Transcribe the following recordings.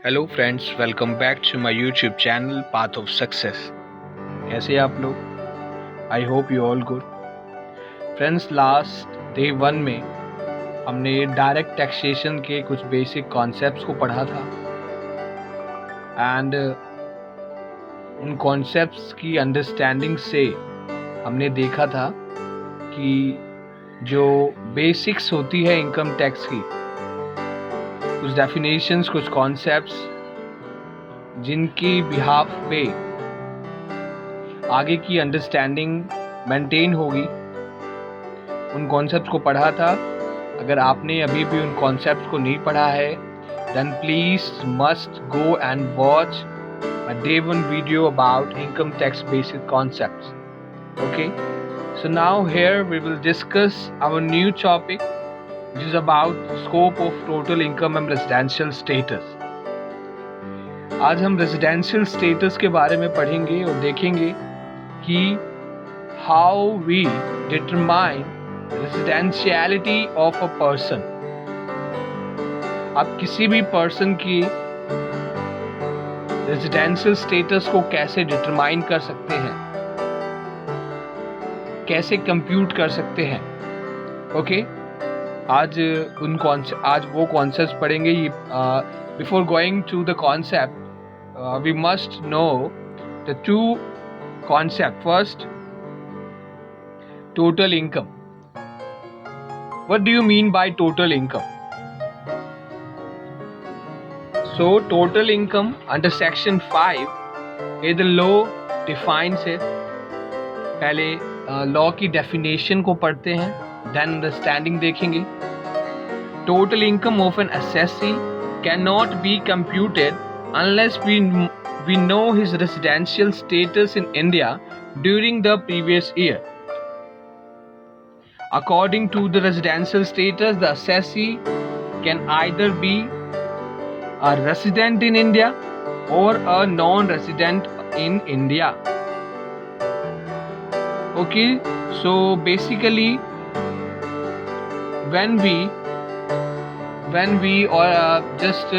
Hello friends, welcome back to my YouTube channel path of success. कैसे हैं आप लोग? I hope you all good. Friends, last day 1 में हमने direct taxation के कुछ बेसिक कॉन्सेप्ट्स को पढ़ा था एंड उन कॉन्सेप्ट्स की अंडरस्टैंडिंग से हमने देखा था कि जो बेसिक्स होती है इनकम टैक्स की, कुछ डेफिनेशंस, कुछ कॉन्सेप्ट्स जिनकी बिहाफ पे आगे की अंडरस्टैंडिंग मेंटेन होगी, उन कॉन्सेप्ट्स को पढ़ा था। अगर आपने अभी भी उन कॉन्सेप्ट्स को नहीं पढ़ा है, then please must go and watch my day 1 video about income tax basic concepts. Okay, so now here we will discuss our new topic, which is about scope of total income and residential status. आज हम residential status के बारे में पढ़ेंगे और देखेंगे कि how we determine residentiality of a person. आप किसी भी पर्सन की रेजिडेंशियल स्टेटस को कैसे डिटरमाइन कर सकते हैं, कैसे कंप्यूट कर सकते हैं। ओके, आज वो कॉन्सेप्ट पढ़ेंगे। Before going to the concept we must know the two concept. First, total income. What do you mean by total income? So total income under section 5 the law defines it. पहले law की definition को पढ़ते हैं, then understanding देखेंगे। Total income of an assessee cannot be computed unless we know his residential status in India during the previous year. According to the residential status, the assessee can either be a resident in India or a non-resident in India. Okay, so basically when we or just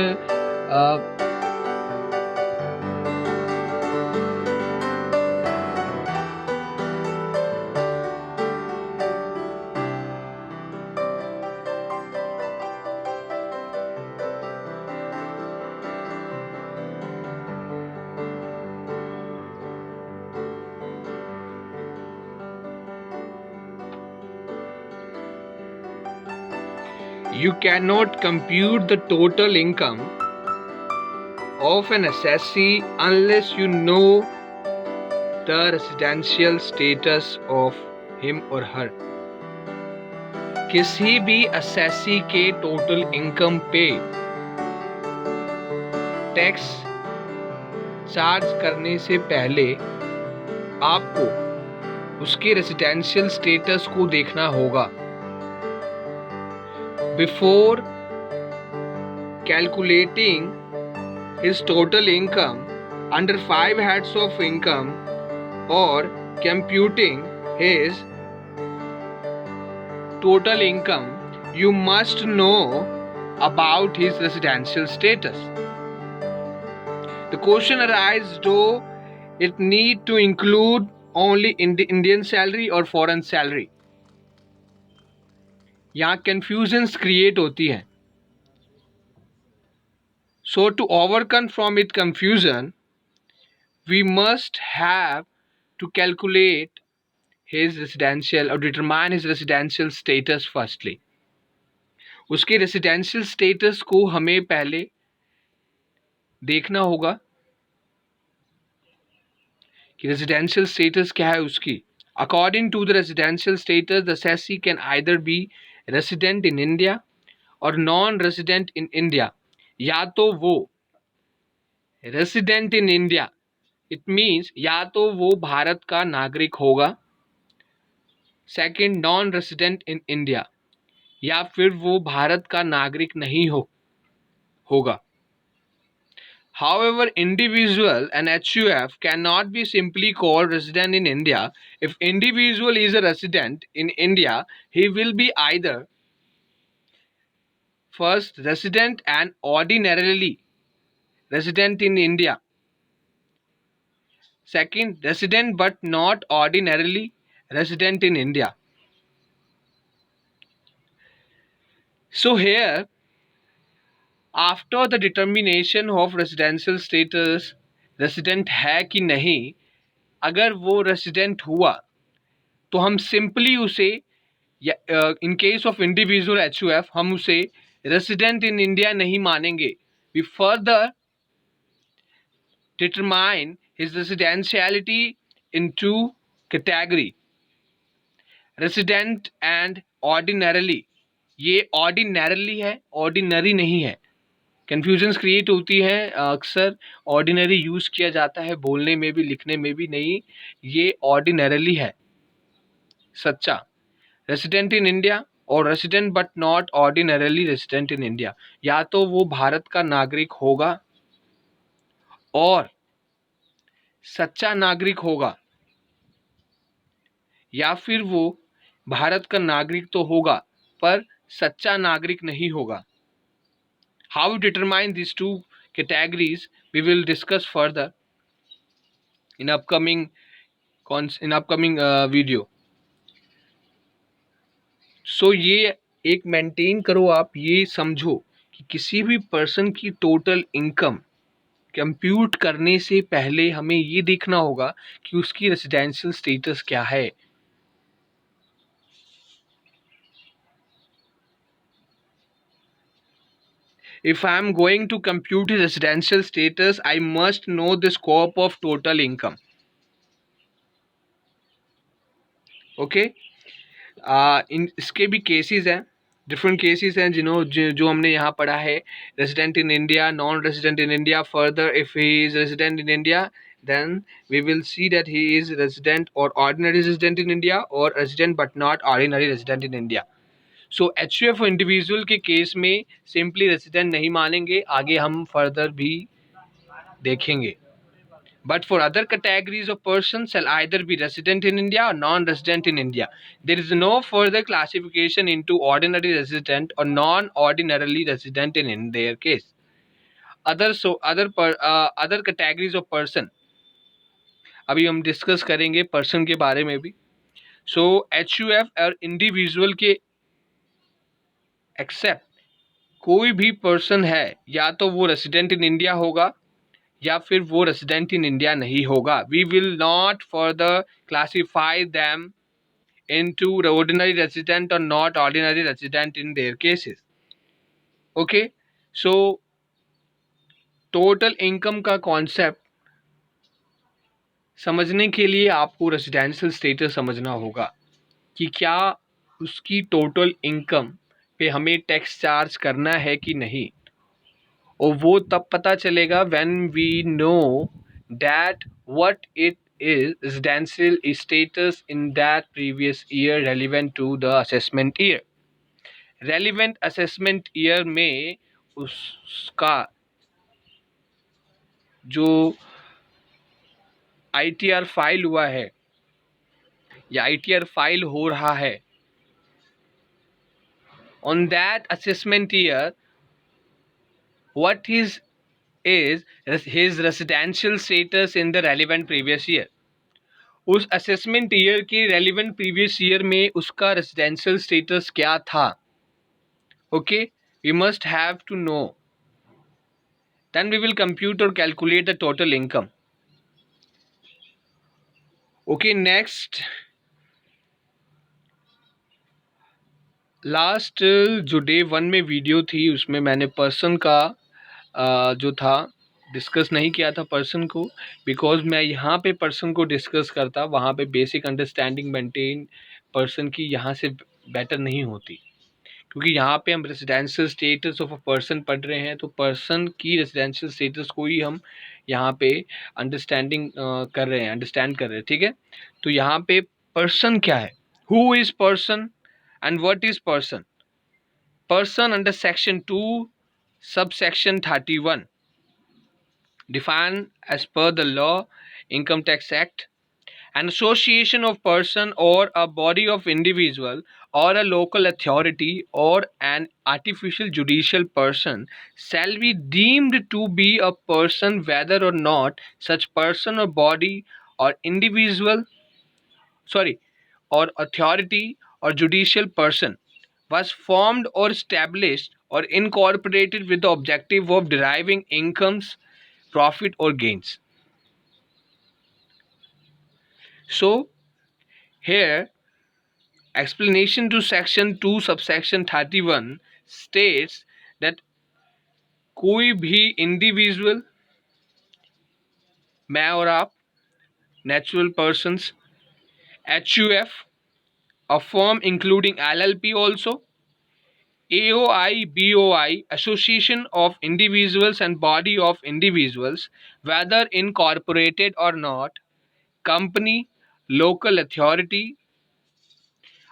you cannot compute the total income of an assessee unless you know the residential status of him or her. किसी भी assessee के total income पे tax charge करने से पहले आपको उसके residential status को देखना होगा। Before calculating his total income under 5 heads of income or computing his total income, you must know about his residential status. The question arises, do it need to include only Indian salary or foreign salary? यहाँ confusions create होती है। So to overcome from it confusion, we must have to calculate his residential or determine his residential status firstly. उसके residential status को हमें पहले देखना होगा कि रेसिडेंशियल स्टेटस क्या है उसकी। According to the residential status, the assessee can either be resident in India or non-resident in India. या तो वो resident in India, it means या तो वो भारत का नागरिक होगा। Second, non resident in India, या फिर वो भारत का नागरिक नहीं होगा। However, individual and HUF cannot be simply called resident in India. If individual is a resident in India, he will be either first resident and ordinarily resident in India. Second, resident but not ordinarily resident in India. So here, after the determination of residential status, resident है कि नहीं, अगर वो resident हुआ तो हम simply उसे in case of individual HUF हम उसे resident in India नहीं मानेंगे. We further determine his residentiality in two category, resident and ordinarily. ये ordinarily है, ordinary नहीं है. कन्फ्यूजन्स क्रिएट होती हैं अक्सर. ऑर्डिनरी यूज किया जाता है बोलने में भी लिखने में भी, नहीं, ये ऑर्डिनरली है सच्चा. रेसिडेंट इन इंडिया और resident but not ordinarily resident in India, या तो वो भारत का नागरिक होगा और सच्चा नागरिक होगा, या फिर वो भारत का नागरिक तो होगा पर सच्चा नागरिक नहीं होगा. How we determine these two categories we will discuss further in upcoming video. So ये एक मेंटेन करो, आप ये समझो कि किसी भी पर्सन की टोटल इनकम कंप्यूट करने से पहले हमें ये देखना होगा कि उसकी रेसिडेंशियल स्टेटस क्या है. If I am going to compute his residential status, I must know the scope of total income. Okay? इन इसके भी केसेस हैं, डिफरेंट केसेस हैं जो हमने यहाँ पढ़ा है. Resident in India, non resident in India. Further if he is resident in India then we will see that he is resident or ordinary resident in India or resident but not ordinary resident in India. So HUF individual के case में simply resident नहीं मानेंगे, आगे हम further भी देखेंगे. But for other categories of persons shall either be resident in India or non-resident in India. There is no further classification into ordinary resident or non-ordinarily resident in their case. Other categories of person, अभी हम discuss करेंगे person के बारे में भी. So HUF और individual के accept कोई भी पर्सन है, या तो वो रेसिडेंट इन इंडिया होगा या फिर वो रेसिडेंट इन इंडिया नहीं होगा. We will not further classify them into ordinary resident और not ordinary resident in their cases. Okay, so total income का कॉन्सेप्ट समझने के लिए आपको रेसिडेंशियल स्टेटस समझना होगा कि क्या उसकी टोटल इनकम पे हमें टैक्स चार्ज करना है कि नहीं. और वो तब पता चलेगा when we know that what it is residential status in that previous year relevant to the assessment year. Relevant assessment year में उसका जो ITR फाइल हुआ है या ITR फाइल हो रहा है, on that assessment year what is his residential status in the relevant previous year. उस असेसमेंट ईयर के रेलिवेंट प्रीवियस ईयर में उसका रेसिडेंशियल स्टेटस क्या था. Okay, we must have to know, then we will compute और calculate the total income. Okay, next last जो day 1 में video थी उसमें मैंने पर्सन का जो था डिस्कस नहीं किया था पर्सन को, बिकॉज मैं यहाँ पे पर्सन को डिस्कस करता, वहाँ पे बेसिक अंडरस्टैंडिंग मेंटेन पर्सन की यहाँ से बेटर नहीं होती, क्योंकि यहाँ पे हम residential status of a person पढ़ रहे हैं, तो पर्सन की रेसिडेंशियल स्टेटस को ही हम यहाँ पे अंडरस्टैंड कर रहे हैं. ठीक है, तो यहाँ पे पर्सन क्या है, who is person and what is person. Person under section 2 subsection 31 defined as per the law Income Tax Act, an association of person or a body of individual or a local authority or an artificial judicial person shall be deemed to be a person whether or not such person or body or individual, sorry, or authority or judicial person was formed or established or incorporated with the objective of deriving incomes, profit or gains. So here explanation to section 2 subsection 31 states that कोई भी individual, मैं और आप, natural persons, HUF, a firm including LLP also, AOI, BOI, association of individuals and body of individuals, whether incorporated or not, company, local authority,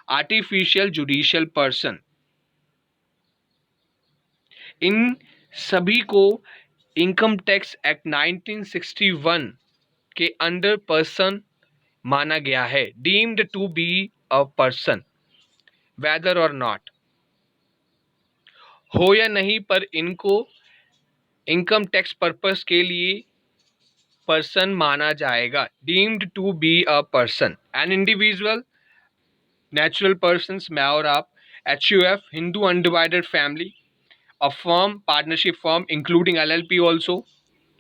artificial judicial person, इन सभी को income tax act 1961 के under person माना गया है, deemed to be a person whether or not, हो या नहीं, पर इनको इनकम टैक्स पर्पस के लिए पर्सन माना जाएगा, deemed to be a person, an individual, natural persons, मैं और आप, HUF, Hindu undivided family, a firm, partnership firm including LLP also,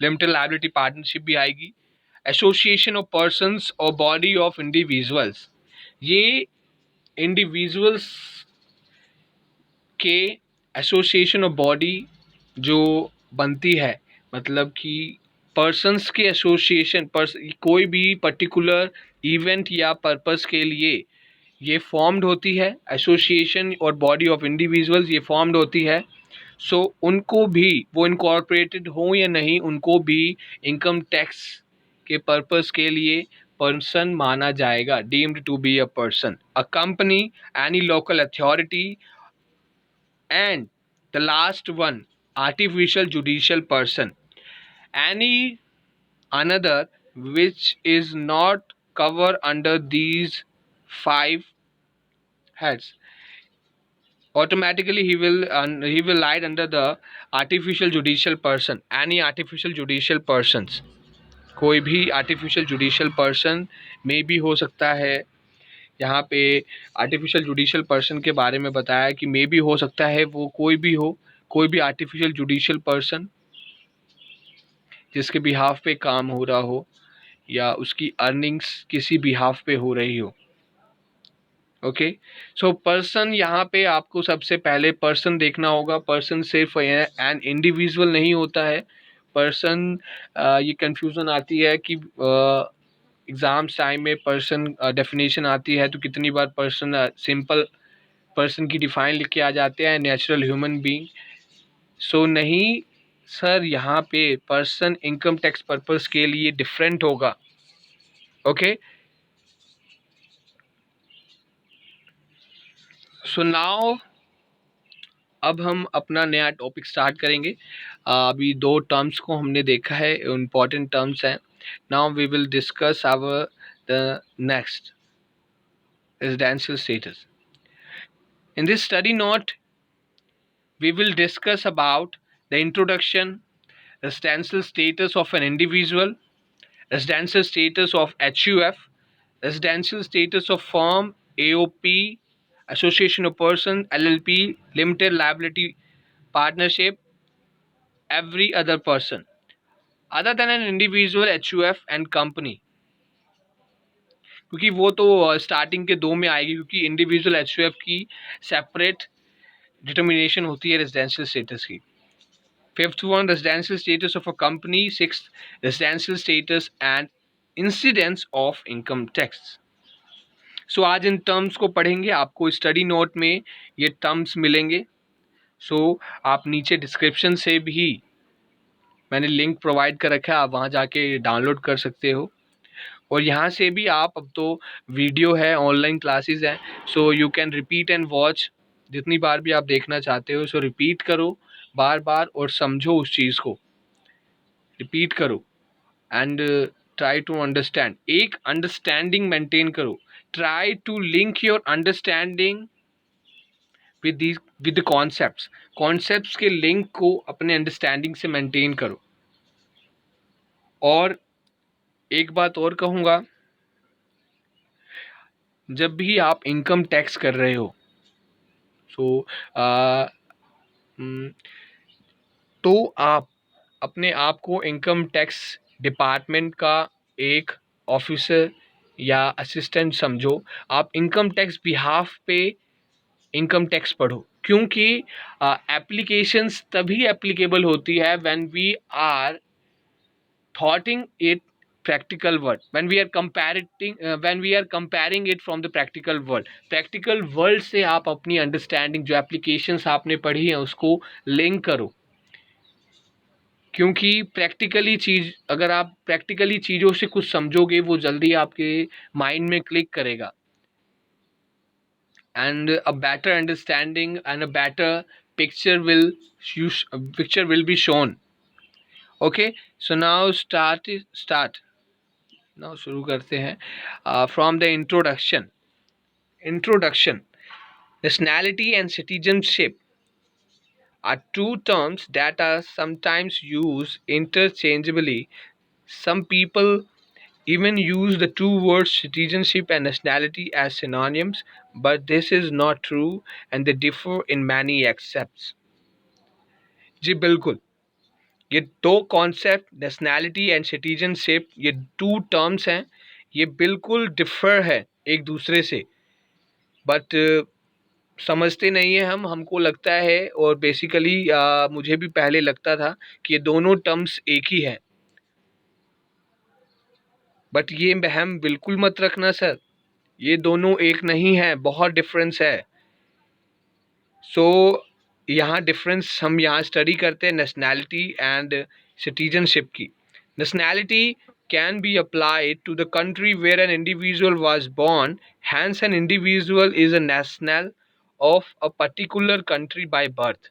limited liability partnership भी आएगी, एसोसिएशन ऑफ पर्सन्स और बॉडी ऑफ इंडिविजुअल्स, ये इंडिविजुअल्स के एसोसिएशन ऑफ बॉडी जो बनती है, मतलब कि पर्सन्स के एसोसिएशन, कोई भी पर्टिकुलर इवेंट या पर्पस के लिए ये फॉर्म्ड होती है, एसोसिएशन और बॉडी ऑफ इंडिविजुअल्स ये फॉर्म्ड होती है। सो उनको भी, वो इनकॉर्पोरेटेड हो या नहीं, उनको भी इनकम टैक्स के पर्पस के लिए पर्सन माना जाएगा, deemed to be a person, a company, any local authority, and the last one, artificial judicial person, any another which is not covered under these 5 heads, automatically he will lie under the artificial judicial person, any artificial judicial persons, कोई भी artificial judicial person में भी हो सकता है। यहाँ पे artificial judicial person के बारे में बताया कि मे भी हो सकता है वो कोई भी हो, कोई भी आर्टिफिशियल जुडिशियल पर्सन जिसके बिहाफ पे काम हो रहा हो या उसकी अर्निंग्स किसी बिहाफ पे हो रही हो। ओके, सो पर्सन, यहाँ पे आपको सबसे पहले पर्सन देखना होगा। पर्सन सिर्फ एन इंडिविजुअल नहीं होता है। पर्सन, ये कंफ्यूजन आती है कि एग्ज़ाम्स टाइम में पर्सन डेफिनेशन आती है तो कितनी बार पर्सन सिंपल पर्सन की डिफाइन लिख के आ जाते हैं, नेचुरल ह्यूमन बीइंग। सो नहीं सर, यहाँ पे पर्सन इनकम टैक्स पर्पस के लिए डिफरेंट होगा। ओके, सो नाउ अब हम अपना नया टॉपिक स्टार्ट करेंगे। अभी 2 टर्म्स को हमने देखा है, इम्पॉर्टेंट टर्म्स हैं। Now we will discuss our the next residential status. In this study note, we will discuss about the introduction, residential status of an individual, residential status of HUF, residential status of firm, AOP, association of person, LLP, limited liability partnership, every other person other than an individual, HUF and company, क्योंकि वो तो starting के 2 में आएगी, क्योंकि individual HUF की separate determination होती है रेजिडेंशियल स्टेटस की। 5th one, residential status of a company. 6th, residential status and incidence of income tax. सो आज इन टर्म्स को पढ़ेंगे, आपको स्टडी नोट में ये टर्म्स मिलेंगे। सो आप नीचे डिस्क्रिप्शन से भी मैंने लिंक प्रोवाइड कर रखा है, आप वहाँ जाके डाउनलोड कर सकते हो। और यहाँ से भी आप, अब तो वीडियो है, ऑनलाइन क्लासेस हैं, so you can repeat and watch, जितनी बार भी आप देखना चाहते हो। सो रिपीट करो बार बार और समझो उस चीज़ को, रिपीट करो एंड ट्राई टू अंडरस्टैंड, एक अंडरस्टैंडिंग मेंटेन करो। Try to link your understanding with the concepts के लिंक को अपने अंडरस्टैंडिंग से मेंटेन करो। और एक बात और कहूँगा, जब भी आप इनकम टैक्स कर रहे हो तो आप अपने आप को इनकम टैक्स डिपार्टमेंट का एक ऑफिसर या असिस्टेंट समझो। आप इनकम टैक्स बिहाफ पे इनकम टैक्स पढ़ो, क्योंकि एप्लीकेशंस तभी एप्लीकेबल होती है when we are thoughting it practical world, when we are comparing it from the practical world से आप अपनी अंडरस्टैंडिंग जो एप्लीकेशंस आपने पढ़ी है उसको लिंक करो, क्योंकि अगर आप प्रैक्टिकली चीज़ों से कुछ समझोगे वो जल्दी आपके माइंड में क्लिक करेगा, and a better understanding and a better picture will be shown. Okay, so now now शुरू करते हैं from the introduction. Nationality and citizenship are two terms that are sometimes used interchangeably. Some people even use the two words citizenship and nationality as synonyms, but this is not true and they differ in many aspects. जी बिल्कुल, ये दो concept nationality and citizenship, ये to terms हैं, ये बिल्कुल differ है एक दूसरे से, बट समझते नहीं है हमको लगता है, और बेसिकली मुझे भी पहले लगता था कि ये दोनों टर्म्स एक ही हैं, बट ये वहम बिल्कुल मत रखना सर, ये दोनों एक नहीं है, बहुत डिफरेंस है। सो यहाँ डिफरेंस हम यहाँ स्टडी करते हैं नेशनैलिटी एंड सिटीजनशिप की। Nationality can be applied to the country where an individual was born, hence an individual is a national of a particular country by birth.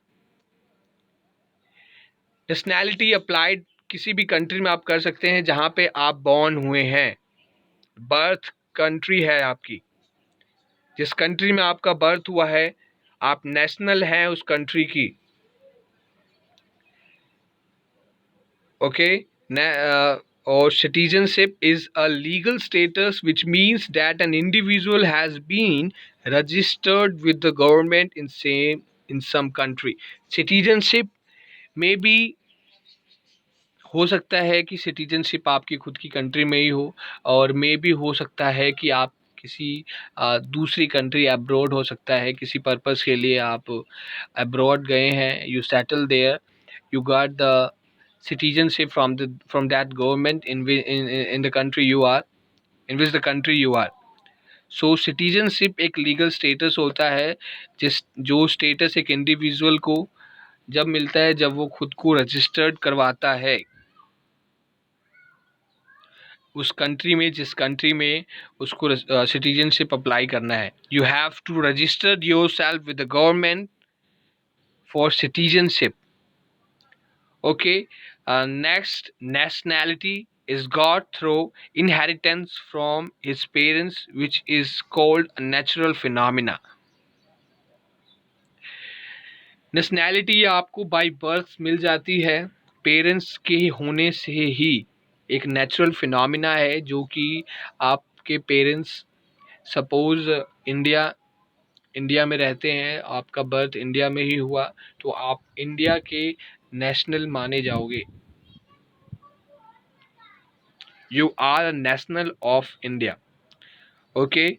Nationality applied किसी भी country में आप कर सकते हैं जहाँ पे आप बॉर्न हुए हैं, बर्थ कंट्री है आपकी, जिस कंट्री में आपका बर्थ हुआ है आप नेशनल हैं उस कंट्री की। Okay, or citizenship is a legal status which means that an individual has been registered with the government in some country. Citizenship में भी हो सकता है कि सिटीजनशिप आपकी खुद की कंट्री में ही हो, और मे भी हो सकता है कि आप किसी दूसरी कंट्री अब्रॉड हो सकता है, किसी पर्पस के लिए आप अब्रॉड गए हैं, you settle there, you got the citizenship from that government in the country you are, in which the country you are. So citizenship एक legal status होता है जो status एक individual को जब मिलता है जब वो खुद को रजिस्टर्ड करवाता है उस कंट्री में जिस कंट्री में उसको सिटीजनशिप अप्लाई करना है। You have to register your self with the government for citizenship. Okay, next, nationality is got through inheritance from his parents, which is called a natural phenomena. Nationality आपको by birth मिल जाती है, parents के होने से ही एक natural phenomena है, जो कि आपके पेरेंट्स सपोज इंडिया में रहते हैं, आपका बर्थ इंडिया में ही हुआ, तो आप इंडिया के नेशनल माने जाओगे, you are a national of India. Okay,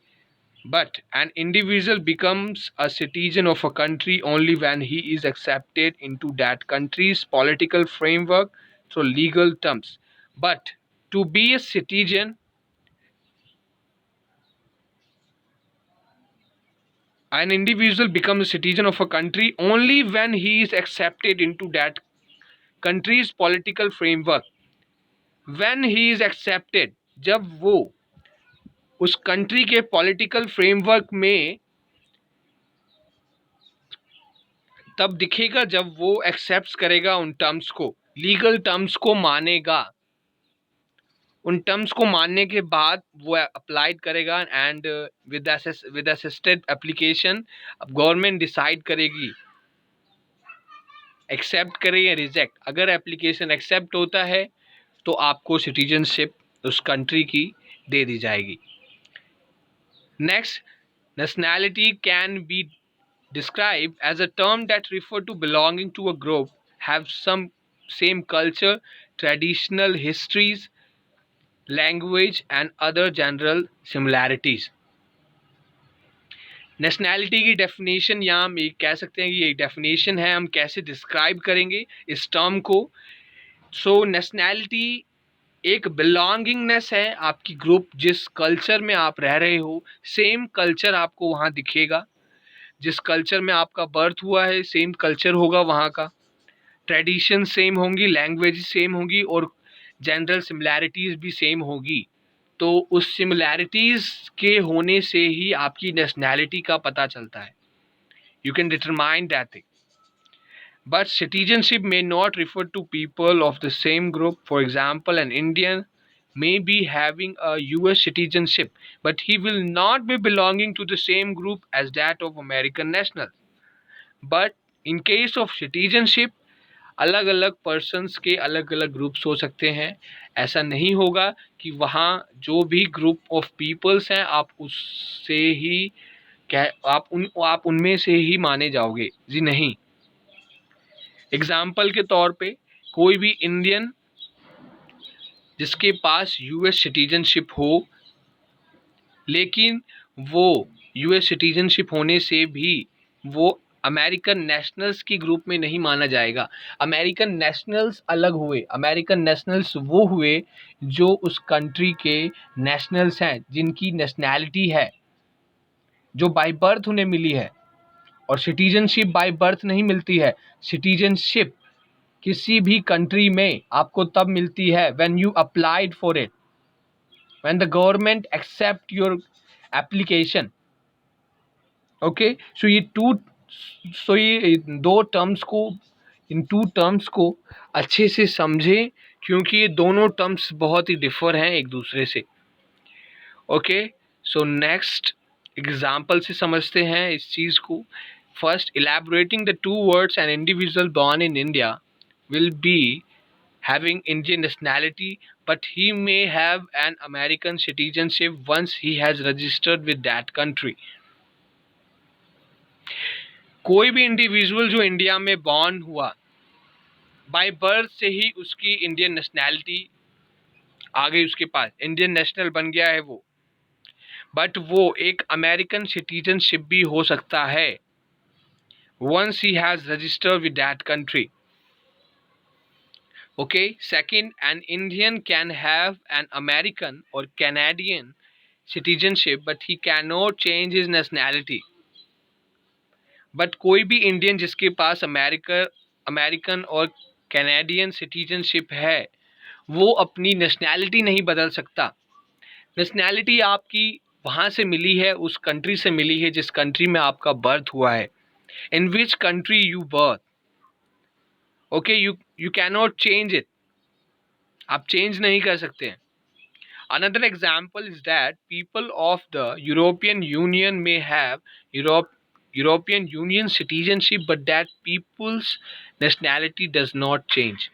but an individual becomes a citizen of a country only when he is accepted into that country's political framework through legal terms. But to be a citizen, an individual becomes a citizen of a country only when he is accepted into that country's political framework. When he is accepted, जब वो उस country के political framework में तब दिखेगा जब वो accept करेगा उन टर्म्स को, लीगल टर्म्स को मानेगा, उन टर्म्स को मानने के बाद वो अप्लाइड करेगा एंड विद असिस्टेड एप्लीकेशन अब गवर्नमेंट डिसाइड करेगी एक्सेप्ट करे या रिजेक्ट। अगर एप्लीकेशन एक्सेप्ट होता है तो आपको सिटीजनशिप उस कंट्री की दे दी जाएगी। Next, nationality can be described as a term that refer to belonging to a group, have some same culture, traditional histories, language and other general similarities। Nationality की definition यहाँ हम ये कह सकते हैं कि ये डेफिनेशन है, हम कैसे डिस्क्राइब करेंगे इस टर्म को। सो नेशनैलिटी एक बिलोंगिंगनेस है, आपकी ग्रुप जिस कल्चर में आप रह रहे हो सेम कल्चर आपको वहाँ दिखेगा, जिस कल्चर में आपका बर्थ हुआ है सेम कल्चर होगा वहाँ का, ट्रेडिशन सेम होंगी, लैंग्वेज सेम होगी और जनरल सिमिलैरिटीज़ भी सेम होगी। तो उस सिमिलैरिटीज़ के होने से ही आपकी नेशनैलिटी का पता चलता है। You can determine that thing. But citizenship may not refer to people of the same group. For example, an Indian may be having a US citizenship, but he will not be belonging to the same group as that of American nationals. But in case of citizenship, अलग अलग persons के अलग अलग groups हो सकते हैं। ऐसा नहीं होगा कि वहाँ जो भी ग्रुप ऑफ पीपल्स हैं आप उससे ही आप उनमें से ही माने जाओगे, जी नहीं। एग्जाम्पल के तौर पे कोई भी इंडियन जिसके पास यूएस सिटीजनशिप हो, लेकिन वो यूएस सिटीजनशिप होने से भी वो अमेरिकन नेशनल्स की ग्रुप में नहीं माना जाएगा। अमेरिकन नेशनल्स अलग हुए। अमेरिकन नेशनल्स वो हुए जो उस कंट्री के नेशनल्स हैं, जिनकी नेशनैलिटी है, जो बाय बर्थ उन्हें मिली है। और सिटीजनशिप बाय बर्थ नहीं मिलती है। सिटीजनशिप किसी भी कंट्री में आपको तब मिलती है when you applied for it, when the government accept your application. Okay, so ये दो टर्म्स को, इन टू टर्म्स को अच्छे से समझें, क्योंकि ये दोनों टर्म्स बहुत ही डिफर हैं एक दूसरे से। ओके, सो नेक्स्ट एग्जाम्पल से समझते हैं इस चीज़ को। First, elaborating the two words, an individual born in India will be having Indian nationality, but he may have an American citizenship once he has registered with that country। कोई भी individual जो India में born हुआ, by birth से ही उसकी Indian nationality आ गई, उसके पास Indian national बन गया है वो, बट वो एक अमेरिकन सिटीजनशिप भी हो सकता है once he has registered with that country। Okay, second, an Indian can have an American or Canadian citizenship, but he cannot change his nationality। But कोई भी इंडियन जिसके पास अमेरिकन और कैनेडियन सिटीजनशिप है, वो अपनी नेशनैलिटी नहीं बदल सकता। नेशनैलिटी आपकी वहाँ से मिली है, उस कंट्री से मिली है जिस कंट्री में आपका बर्थ हुआ है, in which country you birth. Okay, you cannot change it, आप चेंज नहीं कर सकते हैं। Another example is that people of the European Union may have European Union citizenship, but that people's nationality does not change।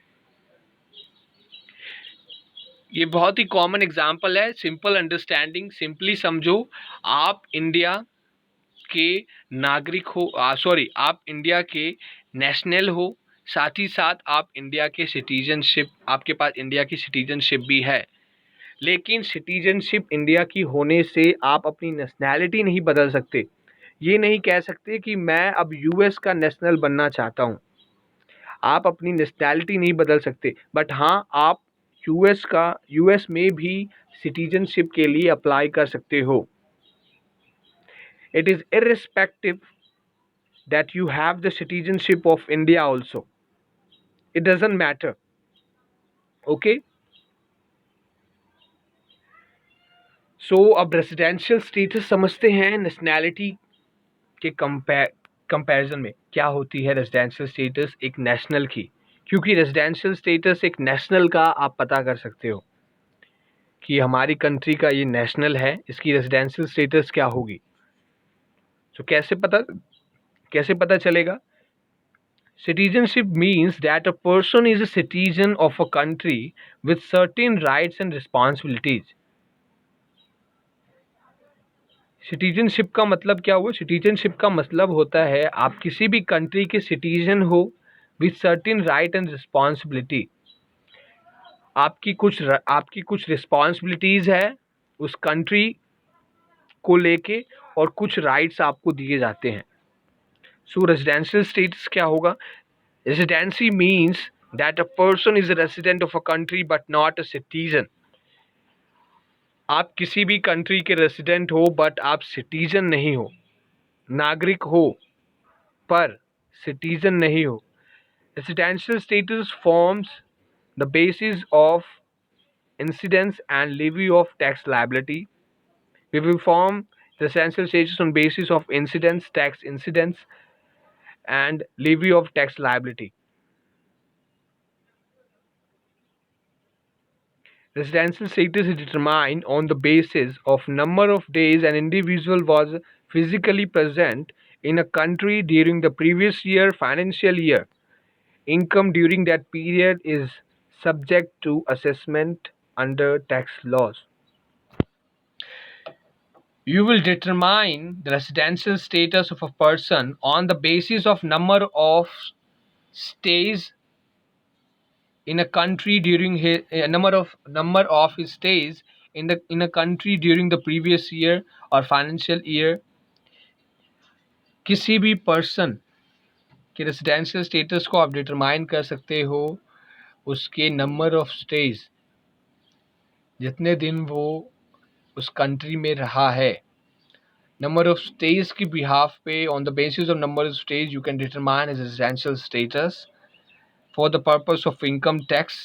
ये बहुत ही common example है, simple understanding, simply समझो। आप इंडिया के नागरिक हो, आप इंडिया के नेशनल हो, साथ ही साथ आप इंडिया के सिटीजनशिप, आपके पास इंडिया की सिटीजनशिप भी है, लेकिन सिटीजनशिप इंडिया की होने से आप अपनी नेशनैलिटी नहीं बदल सकते। ये नहीं कह सकते कि मैं अब यूएस का नेशनल बनना चाहता हूँ, आप अपनी नेशनैलिटी नहीं बदल सकते। बट हाँ, आप यूएस में भी सिटीजनशिप के लिए अप्लाई कर सकते हो। It is irrespective that you have the citizenship of India also, it doesn't matter. Okay, so अब रेजिडेंशियल स्टेटस समझते हैं नेशनैलिटी के कंपैरिजन में। क्या होती है रेजिडेंशियल स्टेटस एक नेशनल की, क्योंकि रेजिडेंशियल स्टेटस एक नेशनल का आप पता कर सकते हो। कि हमारी कंट्री का ये नेशनल है, इसकी रेजिडेंशियल स्टेटस क्या होगी। तो कैसे पता चलेगा? Citizenship means that a person is a citizen of a country with certain rights and responsibilities. Citizenship का मतलब क्या हुआ? सिटीजनशिप का मतलब होता है आप किसी भी कंट्री के सिटीजन हो with certain right and responsibility. आपकी कुछ रिस्पॉन्सिबिलिटीज है उस कंट्री को लेके और कुछ राइट्स आपको दिए जाते हैं। सो रेजिडेंशियल स्टेटस क्या होगा? Residency means that a person is a resident of a country but not a citizen. आप किसी भी कंट्री के रेसिडेंट हो बट आप सिटीजन नहीं हो, नागरिक हो पर सिटीजन नहीं हो। Residential status forms the basis of incidence and levy of tax liability. We will form residential status on basis of incidence, tax incidence, and levy of tax liability. Residential status is determined on the basis of number of days an individual was physically present in a country during the previous year financial year. Income during that period is subject to assessment under tax laws. You will determine the residential status of a person on the basis of number of stays in a country during his number of his stays in a country during the previous year or financial year. किसी भी person के residential status को आप determine कर सकते हो उसके number of stage, जितने दिन वो उस कंट्री में रहा है। नंबर ऑफ स्टेज की बिहाफ पे, on the basis of number of stage, you can determine his residential status for the purpose of income tax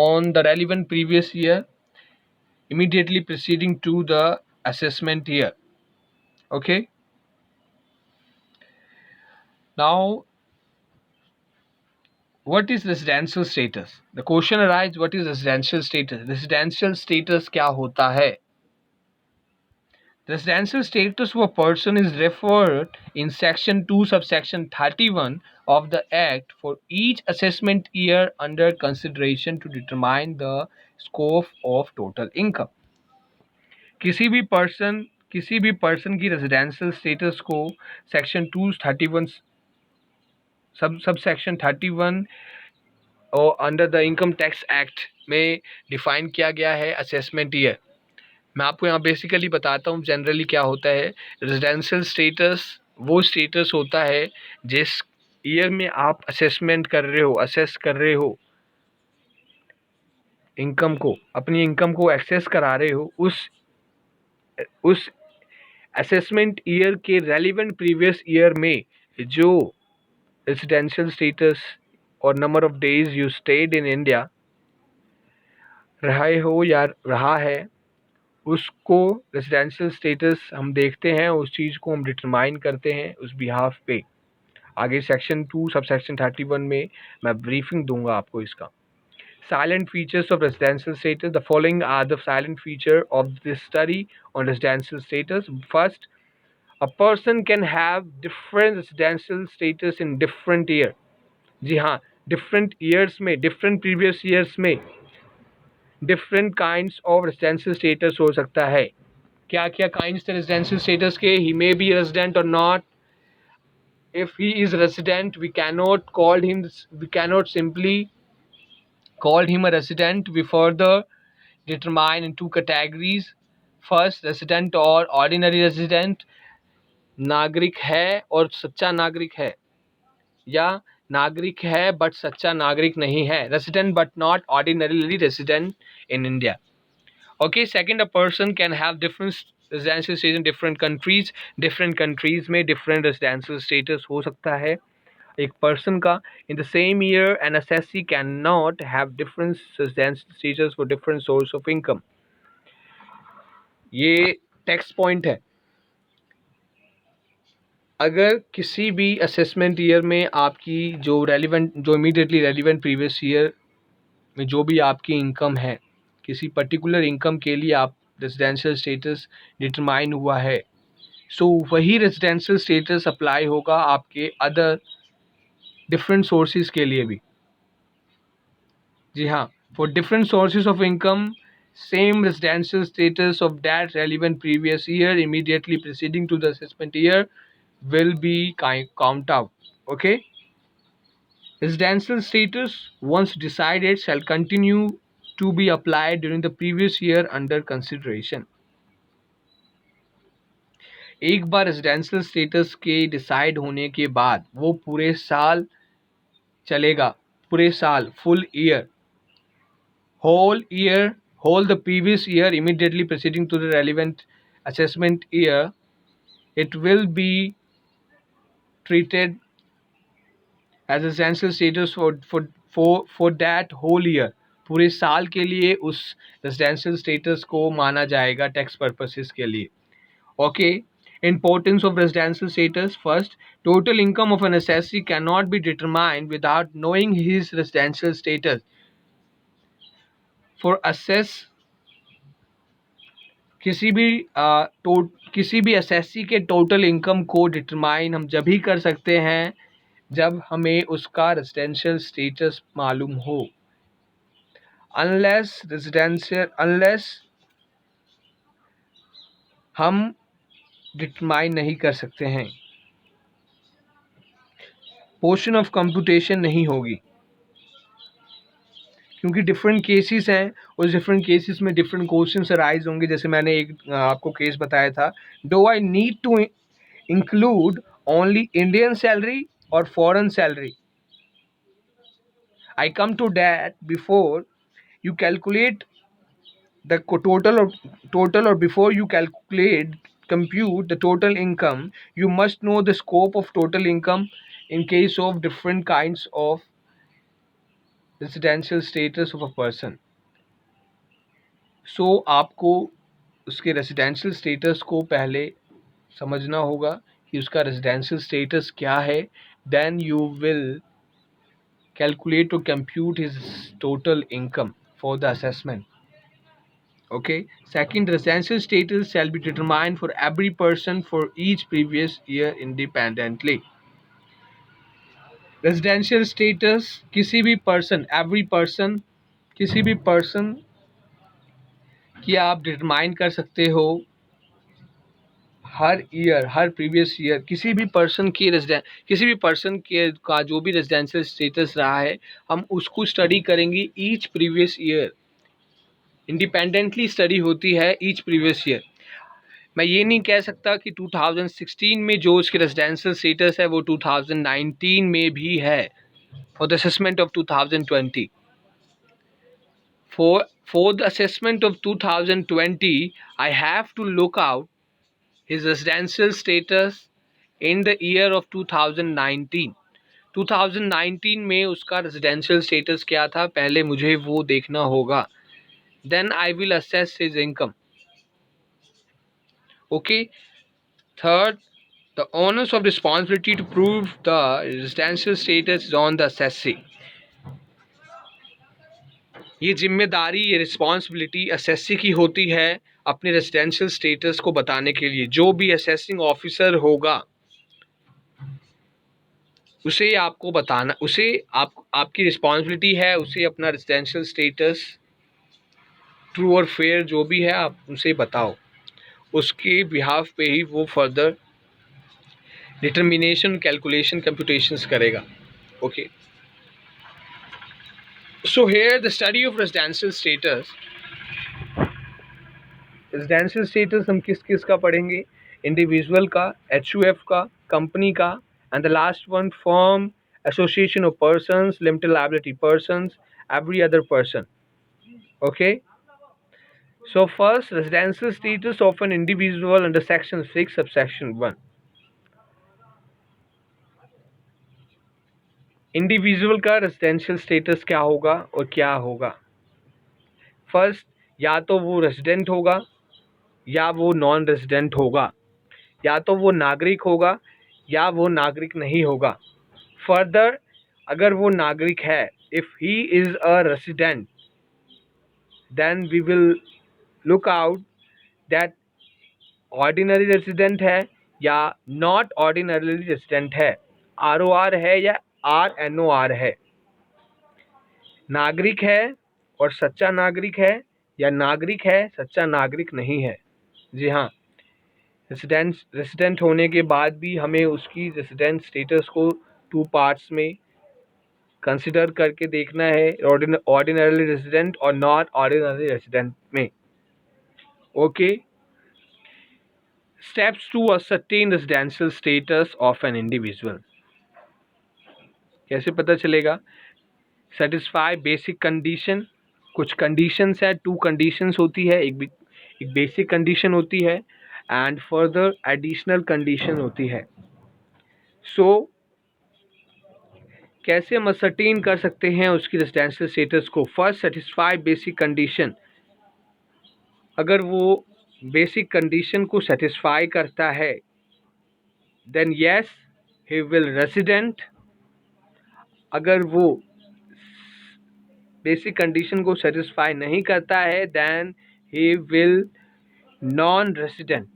on the relevant previous year immediately preceding to the assessment year. Okay, now what is residential status? The question arises, what is residential status? Residential status क्या होता है? The residential status of a person is referred in section 2 subsection 31 of the act for each assessment year under consideration to determine the scope of total income. किसी भी person की residential status को section 231 sub section 31 और under the income tax act में define किया गया है assessment year. मैं आपको यहाँ बेसिकली बताता हूँ जनरली क्या होता है। रेजिडेंशियल स्टेटस वो स्टेटस होता है जिस ईयर में आप असेसमेंट कर रहे हो, असेस कर रहे हो इनकम को, अपनी इनकम को एक्सेस करा रहे हो, उस असेसमेंट ईयर के रेलिवेंट प्रीवियस ईयर में जो रेजिडेंशियल स्टेटस और number of days you stayed in India रहे हो या रहा है, उसको रेजिडेंशियल स्टेटस हम देखते हैं, उस चीज़ को हम डिटरमाइन करते हैं उस बिहाफ पे। आगे सेक्शन 2 सब सेक्शन 31 में मैं ब्रीफिंग दूंगा आपको इसका। Silent features of residential status. The following are the silent feature of this study on residential status. First, a person can have different residential status in different year. जी हाँ, different years में, different previous years में different kinds of residential status हो सकता है। क्या क्या kinds थे residential status के? He may be resident or not. If he is resident, we cannot simply call him a resident. We further determine in two categories. First, resident or ordinary resident, नागरिक है और सच्चा नागरिक है, या नागरिक है बट सच्चा नागरिक नहीं है, resident but not ordinarily resident in India. Okay, second, a person can have different residential status in different countries. Different countries में different residential status हो सकता है एक पर्सन का। In the same year, an assessee cannot have different residential status for different source of income. ये text point है। अगर किसी भी असेसमेंट ईयर में आपकी जो इमीडिएटली रेलिवेंट प्रीवियस ईयर में जो भी आपकी इनकम है किसी पर्टिकुलर इनकम के लिए आप रेजिडेंशियल स्टेटस डिटरमाइन हुआ है, सो वही रेजिडेंशियल स्टेटस अप्लाई होगा आपके अदर डिफरेंट सोर्सेज के लिए भी। जी हाँ, for different sources of income same residential status of that relevant previous year immediately preceding to the assessment year will be count out. Okay, residential status once decided shall continue to be applied during the previous year under consideration. एक बार residential status के decide होने के बाद वो पूरे साल चलेगा, पूरे साल, full year, whole year, whole the previous year immediately preceding to the relevant assessment year, it will be treated as essential status for that whole year. पूरे साल के लिए उस रेजिडेंशियल स्टेटस को माना जाएगा टैक्स पर्पसेस के लिए. Okay, importance of residential status. First, total income of an assessee cannot be determined without knowing his residential status. For assess किसी भी असेसी के टोटल इनकम को डिटरमाइन हम जब ही कर सकते हैं जब हमें उसका रेजिडेंशियल स्टेटस मालूम हो. अनलेस हम डिटरमाइन नहीं कर सकते हैं, पोर्शन ऑफ कंप्यूटेशन नहीं होगी, क्योंकि डिफरेंट केसेस हैं. उस डिफरेंट केसेस में डिफरेंट क्वेश्चंस अराइज होंगे. जैसे मैंने एक आपको केस बताया था, do I need to include only Indian salary और foreign salary. I come to that before you calculate the total or before you compute the total income, you must know the scope of total income in case of different kinds of residential status of a person. So आपको उसके residential status को पहले समझना होगा कि उसका residential status क्या है. Then you will calculate to compute his total income for the assessment. Okay, second, residential status shall be determined for every person for each previous year independently. Residential status किसी भी person, every person, किसी भी person की आप determine कर सकते हो हर year, हर previous year. किसी भी पर्सन के का जो भी रेजिडेंशियल स्टेटस रहा है हम उसको स्टडी करेंगे each previous year. Independently study होती है ईच प्रीवियस ईयर. मैं ये नहीं कह सकता कि 2016 में जो उसके रेजिडेंशियल स्टेटस है वो 2019 में भी है for the assessment of 2020. For the assessment of 2020 I have to look out his residential status in the year of 2019. 2019 में उसका रेजिडेंशियल स्टेटस क्या था, पहले मुझे वो देखना होगा. Then I will assess his income. Okay. Third, the onus of responsibility to prove the residential status is on the assessee. ये जिम्मेदारी, ये रिस्पॉन्सिबिलिटी असेसी की होती है अपने रेजिडेंशियल स्टेटस को बताने के लिए. जो भी असेसिंग ऑफिसर होगा उसे आपको बताना, उसे आपकी रिस्पॉन्सिबिलिटी है उसे अपना रेजिडेंशियल स्टेटस ट्रू और फेयर जो भी है आप उसे बताओ. उसके बिहाफ पे ही वो फर्दर डिटर्मिनेशन, कैलकुलेशन, कंप्यूटेशंस करेगा. Okay, so here the study of residential status. Residential status हम किस का पढ़ेंगे? इंडिविजुअल का, HUF का, कंपनी का, and the last one firm, association of persons, limited liability persons, every other person. Okay, so first, residential status of an individual under section 6 subsection 1. Individual का residential status क्या होगा और क्या होगा? First, या तो वो रेजिडेंट होगा या वो नॉन रेजिडेंट होगा, या तो वो नागरिक होगा या वो नागरिक नहीं होगा. फर्दर, अगर वो नागरिक है, if he is a resident, then we will look out that ordinary resident है या नॉट ऑर्डिनरी रेसिडेंट है, ROR है या RNOR है, नागरिक है और सच्चा नागरिक है या नागरिक है सच्चा नागरिक नहीं है। जी हाँ, रेसिडेंट होने के बाद भी हमें उसकी रेसिडेंट स्टेटस को 2 पार्ट्स में कंसिडर करके देखना है, ऑर्डिनरी रेसिडेंट और नॉट ऑर्डिनरी रेसिडेंट में। Okay, steps to ascertain residential status of an individual. कैसे पता चलेगा? सेटिस्फाई बेसिक कंडीशन, कुछ कंडीशंस है, 2 कंडीशंस होती है, एक बेसिक कंडीशन होती है एंड फर्दर एडिशनल कंडीशन होती है। सो कैसे हम असर्टेन कर सकते हैं उसकी रेजिडेंशियल स्टेटस को? First, satisfy basic condition. अगर वो बेसिक कंडीशन को सेटिस्फाई करता है then yes he will resident. अगर वो बेसिक कंडीशन को सेटिस्फाई नहीं करता है then he will non resident.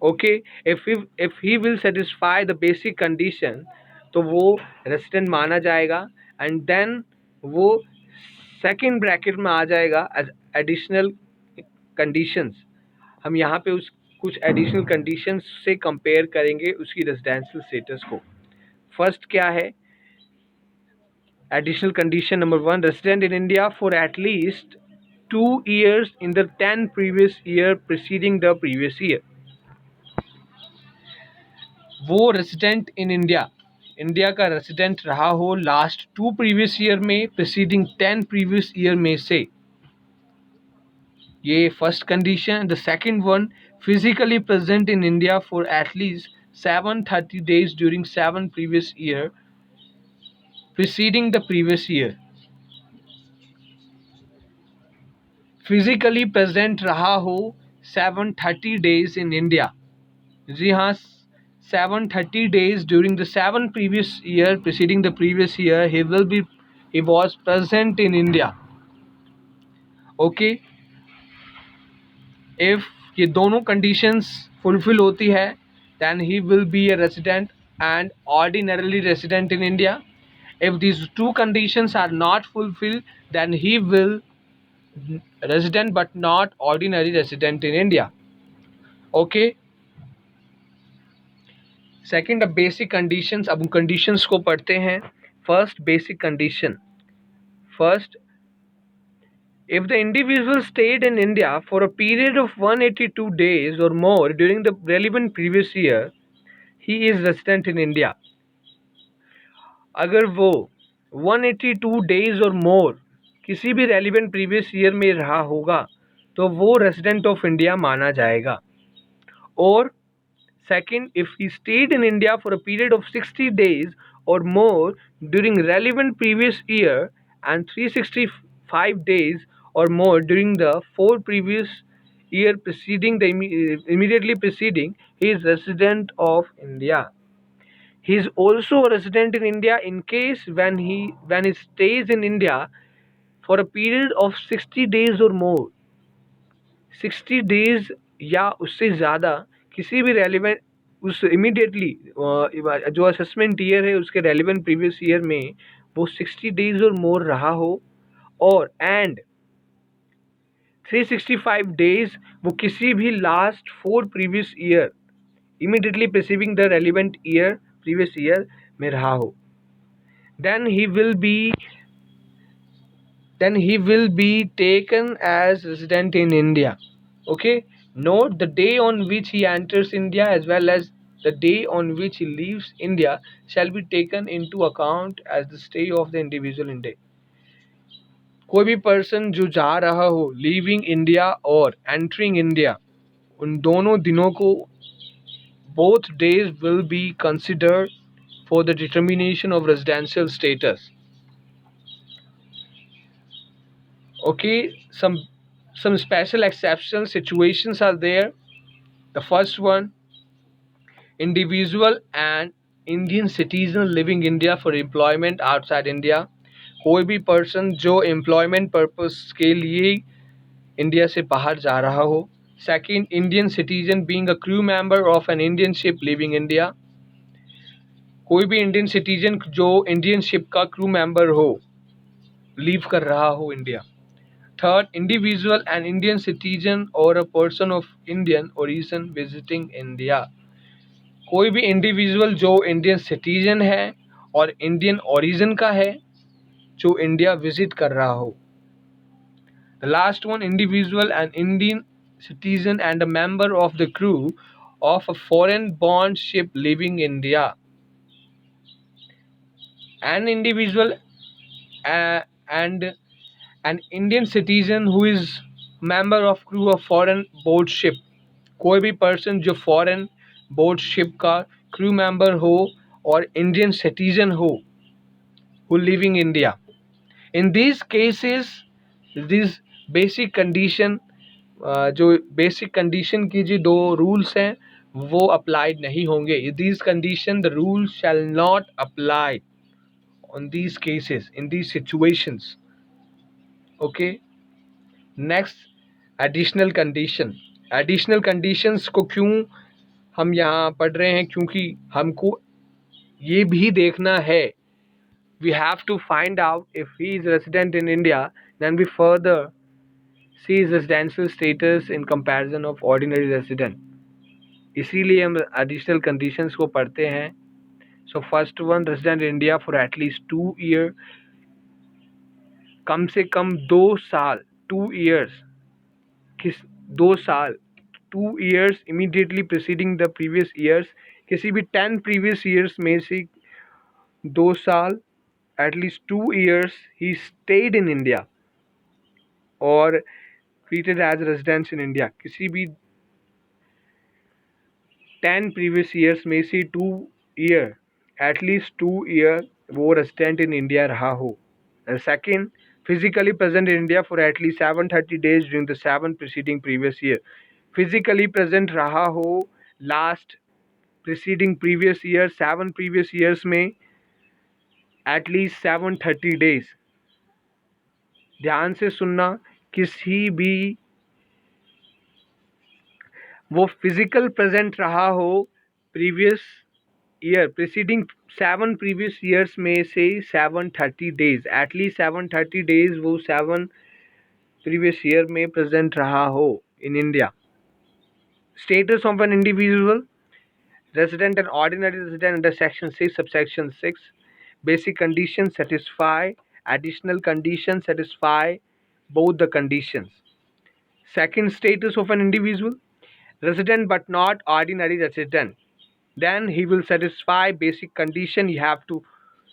Okay, if he will satisfy the basic condition तो वो रेसिडेंट माना जाएगा एंड देन वो सेकंड ब्रैकेट में आ जाएगा एज एडिशनल कंडीशंस। हम यहाँ पे उस कुछ एडिशनल कंडीशंस से कंपेयर करेंगे उसकी रेजिडेंशियल स्टेटस को। फर्स्ट क्या है? Additional condition number 1, resident in India for at least 2 years in the 10 previous year preceding the previous year। वो रेसिडेंट इन इंडिया का रेसिडेंट रहा हो लास्ट 2 previous year में, प्रीसीडिंग 10 previous year में से। ये first condition. The second one, physically present in India for at least 730 days during 7 previous year preceding the previous year। Physically present रहा हो 730 days in India. जी हाँ, 730 days during the 7 previous year preceding the previous year he was present in India। Okay, if ये दोनों conditions fulfill होती है then he will be a resident and ordinarily resident in India। If these 2 conditions are not fulfilled then he will resident but not ordinary resident in India। Okay, second, अब basic conditions. अब conditions को पढ़ते हैं। First, basic condition. First, if the individual stayed in India for a period of 182 days or more during the relevant previous year he is resident in India। अगर वो 182 days और more किसी भी relevant previous year में रहा होगा तो वो resident of India माना जाएगा। और second, if he stayed in India for a period of 60 days or more during relevant previous year and 365 days or more during the 4 previous year preceding the immediately preceding, he is resident of India। He is also a resident in India in case when he stays in India for a period of 60 days or more, 60 days या उससे ज़्यादा किसी भी relevant उस immediately जो assessment year है उसके relevant previous year में वो 60 डेज और मोर रहा हो और एंड 365 डेज वो किसी भी last 4 previous year immediately preceding the relevant year previous year में रहा हो, then he will be taken as resident in India। Okay, note the day on which he enters India as well as the day on which he leaves India shall be taken into account as the stay of the individual in India। कोई भी person जो जा रहा हो leaving India और entering India, उन दोनों दिनों को both days will be considered for the determination of residential status। Okay, some special exceptional situations are there। The first one, individual and Indian citizen living India for employment outside India। कोई भी person जो employment purpose के लिए India से बाहर जा रहा हो। Second, Indian citizen being a crew member of an Indian ship living India, कोई भी इंडियन सिटीजन जो इंडियन शिप का क्रू मेंबर हो, लीव कर रहा हो India. Third, individual an Indian citizen और a person of Indian origin visiting India, कोई भी इंडिविजुअल जो इंडियन सिटीजन है और इंडियन ओरिजिन का है जो इंडिया विजिट कर रहा हो। The last one, individual and Indian citizen and a member of the crew of a foreign born ship leaving India. An individual and an Indian citizen who is member of crew of foreign board ship, कोई भी person जो foreign board ship का crew member हो और Indian citizen हो who living India. In these cases, these basic condition, जो basic condition की जो दो रूल्स हैं वो अप्लाइड नहीं होंगे। These condition, the rules shall not apply on these cases in these situations. Okay, next, additional condition. Additional conditions को क्यों हम यहाँ पढ़ रहे हैं? क्योंकि हमको ये भी देखना है, we have to find out if he is resident in India, then we further see his residential status in comparison of ordinary resident। इसीलिए हम एडिशनल कंडीशंस को पढ़ते हैं। So first one, resident India for at least 2 year, कम से कम 2 साल, 2 years, 2 साल, 2 years immediately preceding the previous years, किसी भी 10 प्रीवियस ईयर्स में से 2 साल, एटलीस्ट 2 ईयर्स ही स्टेड इन इंडिया और treated as residents in India, किसी भी 10 previous years में से 2 year, at least 2 year वो resident in India रहा हो। And second, physically present in India for at least 730 days during the 7 preceding previous year, physically present रहा हो last preceding previous year 7 previous years में at least 730 days। ध्यान से सुनना, किसी भी वो फिजिकल प्रेजेंट रहा हो previous year, preceding 7 previous years में से 730 डेज, एटलीस्ट 730 डेज वो 7 प्रीवियस ईयर में प्रेजेंट रहा हो in India. Status of an individual, resident and ordinary resident under section 6 subsection 6, basic condition satisfy, additional condition satisfy both the conditions. Second, status of an individual, resident but not ordinary resident, then he will satisfy basic condition. You have to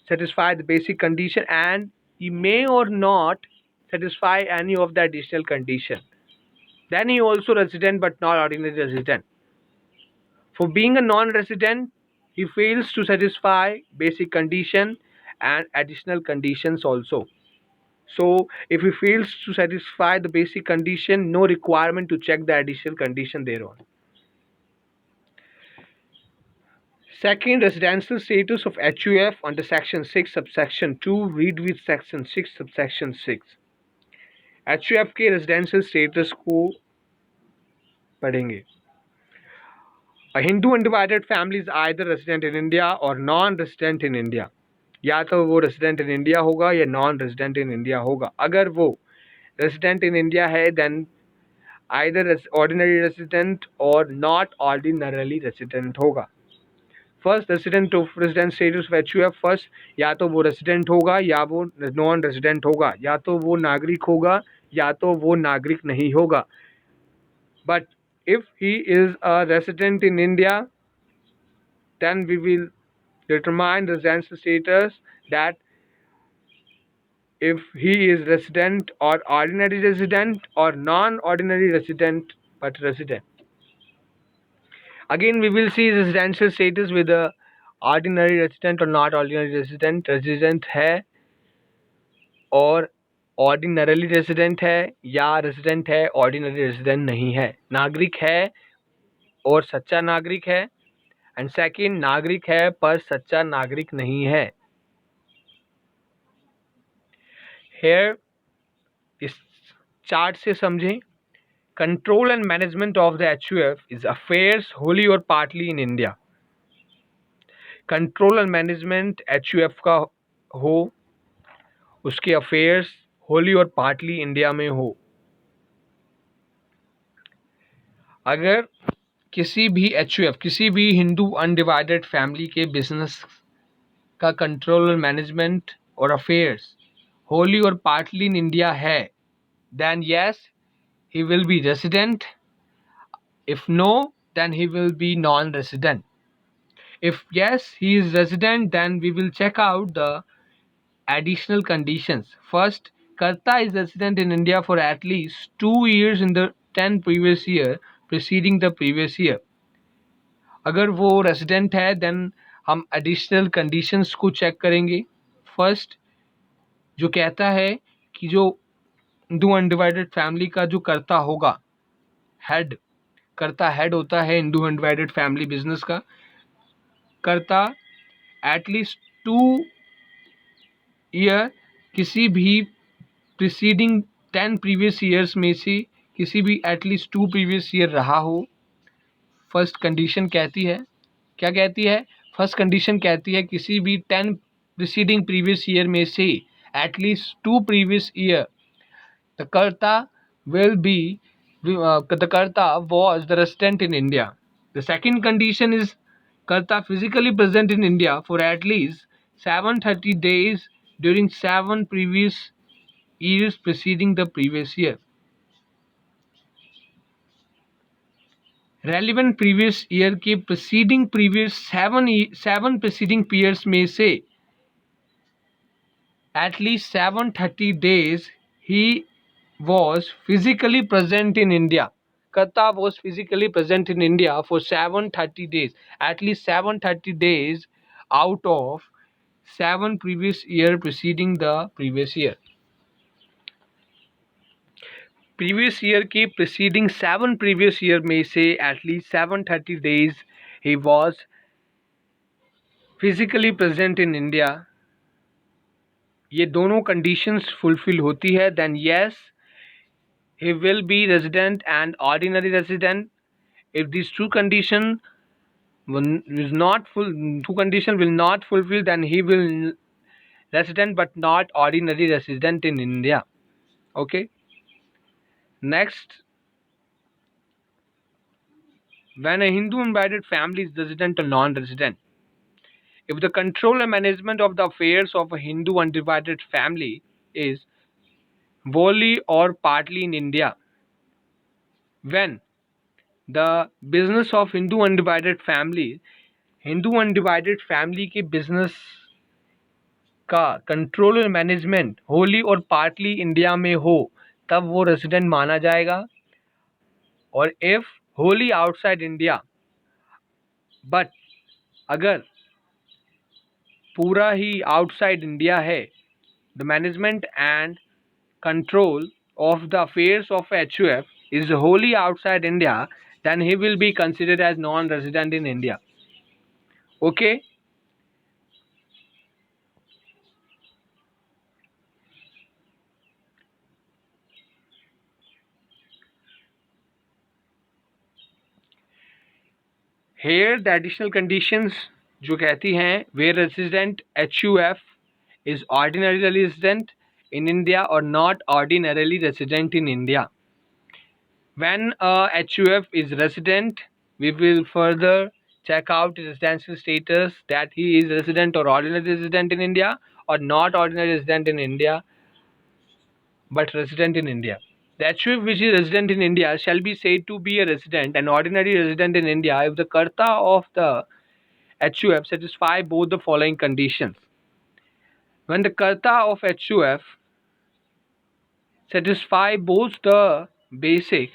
satisfy the basic condition and he may or not satisfy any of the additional condition, then he also resident but not ordinary resident. For being a non-resident, he fails to satisfy basic condition and additional conditions also. So if he fails to satisfy the basic condition, no requirement to check the additional condition thereon. Second, residential status of HUF under section 6 subsection 2, read with section 6 subsection 6। HUF के residential status को पढ़ेंगे। A Hindu undivided family is either resident in India or non-resident in India। या तो वो resident in India होगा या non resident in India होगा। अगर वो रेजिडेंट इन इंडिया है देन आइदर ऑर्डिनरी रेजिडेंट और नॉट ऑर्डिनरली रेजिडेंट होगा। First, resident of resident status of HUF, first या तो वो रेजिडेंट होगा या वो नॉन रेजिडेंट होगा, या तो वो नागरिक होगा या तो वो नागरिक नहीं होगा। But if he is a resident in India then we will determine residential status that if he is resident or ordinary resident or non-ordinary resident but resident. Again we will see residential status with the ordinary resident or not ordinary resident। resident है और ordinarily resident है या resident है ordinary resident नहीं है, नागरिक है और सच्चा नागरिक है, एंड सेकेंड नागरिक है पर सच्चा नागरिक नहीं है। हेयर इस चार्ट से समझें, control and management of the HUF is affairs wholly or partly in India. Control and management HUF का हो, उसके अफेयर्स होली और पार्टली इंडिया में हो. अगर किसी भी HUF, किसी भी हिंदू अनडिवाइडेड फैमिली के बिजनेस का कंट्रोल और मैनेजमेंट और अफेयर्स होली और पार्टली इन इंडिया है, then yes, he will be resident. If no, then he will be non-resident. If yes, he is resident, then we will check out the additional conditions. First, Karta is resident in India for at least 2 years in the 10 previous year preceding the previous year. अगर वो resident है, then हम additional conditions को check करेंगे. First जो कहता है कि जो हिंदू अनडिवाइडेड फैमिली का जो कर्ता होगा, हेड, कर्ता हेड होता है हिंदू अनडिवाइडेड फैमिली बिजनेस का. कर्ता एटलीस्ट 2 ईयर किसी भी प्रीसीडिंग 10 प्रीवियस ईयर्स में से किसी भी एटलीस्ट 2 प्रीवियस ईयर रहा हो. फर्स्ट कंडीशन कहती है, क्या कहती है? फर्स्ट कंडीशन कहती है किसी भी 10 प्रीसीडिंग प्रीवियस ईयर में से एटलीस्ट 2 प्रीवियस ईयर द कर्ता will be the Karta was the resident in India. The second condition is Karta physically present in India for at least 730 days during 7 previous years preceding the previous year. Relevant previous year के preceding previous 7 preceding years में से at least 730 days he was physically present in India. Karta was physically present in India for 730 days. At least 730 days out of 7 previous year preceding the previous year. Previous year के preceding 7 previous year में से at least 730 days he was physically present in India. ये दोनों conditions fulfill होती है, then yes, he will be resident and ordinary resident. If these two condition will not fulfill, then he will resident but not ordinary resident in India. Okay. Next, when a Hindu undivided family is resident or non-resident, if the control and management of the affairs of a Hindu undivided family is wholly or partly in India, when the business of Hindu undivided family के business का control और management Holi और partly India में हो, तब वो resident माना जाएगा. और if Holi outside India, but अगर पूरा ही आउटसाइड इंडिया है, the management and control of the affairs of HUF is wholly outside India, then he will be considered as non-resident in India. Okay. Here the additional conditions जो कहती हैं, where resident HUF is ordinarily resident in India or not ordinarily resident in India. When a HUF is resident, we will further check out his residential status, that he is resident or ordinary resident in India or not ordinary resident in India but resident in India. The HUF which is resident in India shall be said to be a resident and ordinary resident in India if the Karta of the HUF satisfy both the following conditions. When the Karta of HUF satisfy both the basic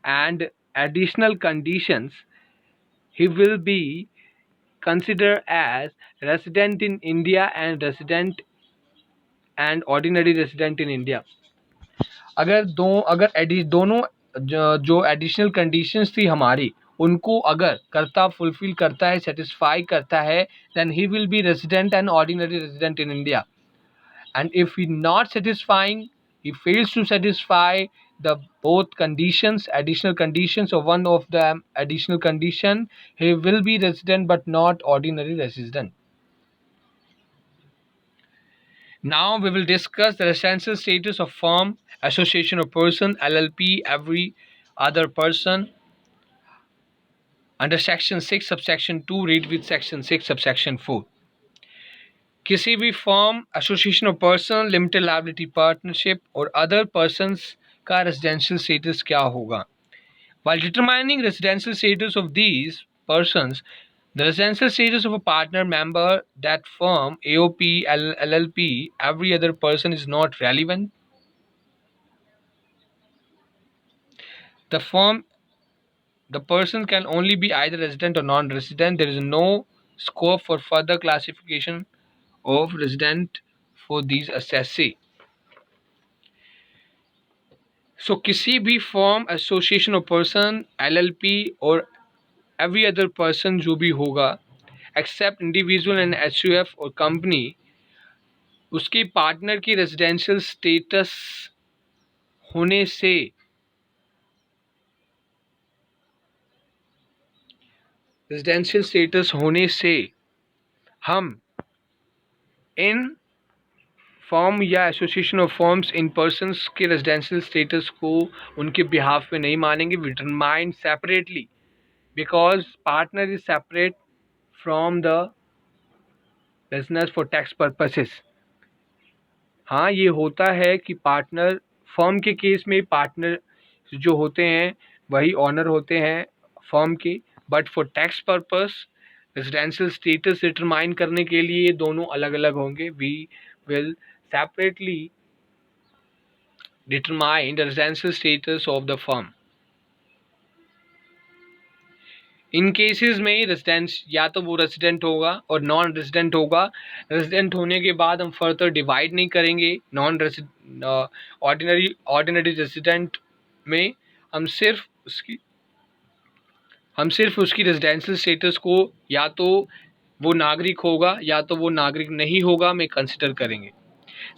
and additional conditions, he will be considered as resident in India and resident and ordinary resident in India. अगर दोनों जो additional conditions थी हमारी, उनको अगर कर्ता fulfil करता है, सेटिस्फाई करता है, then he will be resident and ordinary resident in India. And if he not satisfying, he fails to satisfy the both conditions, additional conditions, or one of the additional condition, he will be resident but not ordinary resident. Now we will discuss the residential status of firm, association of person, LLP, every other person under section 6 subsection 2 read with section 6 subsection 4. किसी भी firm, association of person, limited liability partnership और other persons का residential status क्या होगा? While determining residential status of these persons, the residential status of a partner member, that firm, AOP, LLP, every other person is not relevant. The person can only be either resident or non-resident. There is no scope for further classification of resident for these assessee. So किसी भी firm, association of person, LLP और every other person जो भी होगा except individual and HUF और company, उसकी partner की residential status होने से हम इन फॉर्म या association of firms in persons के रेजिडेंशियल स्टेटस को उनके बिहाफ में नहीं मानेंगे. We determine separately because partner is separate from the business for tax purposes. हाँ, ये होता है कि पार्टनर फर्म के केस में पार्टनर जो होते हैं वही ऑनर होते हैं फर्म के, but for tax purpose residential status determine करने के लिए दोनों अलग अलग होंगे. We will separately determine the residential status of the firm. इन केसेस में रेजिडेंस या तो वो रेजिडेंट होगा और नॉन रेजिडेंट होगा. रेजिडेंट होने के बाद हम फर्दर डिवाइड नहीं करेंगे. नॉन ऑर्डिनरी रेजिडेंट में हम सिर्फ उसकी रेजिडेंशियल स्टेटस को या तो वो नागरिक होगा या तो वो नागरिक नहीं होगा में कंसिडर करेंगे.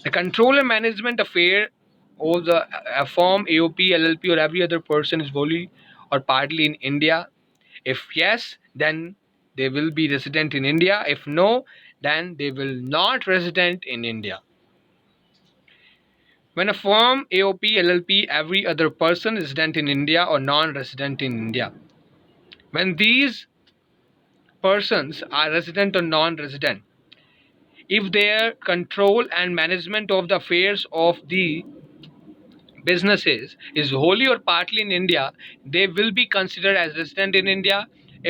The control and management affair of the firm, AOP, LLP और every other person is wholly or partly in India. If yes, then they will be resident in India. If no, then they will not resident in India. When a firm, AOP, LLP, every other person is resident in India or non-resident in India. When these persons are resident or non-resident, if their control and management of the affairs of the businesses is wholly or partly in India, they will be considered as resident in India.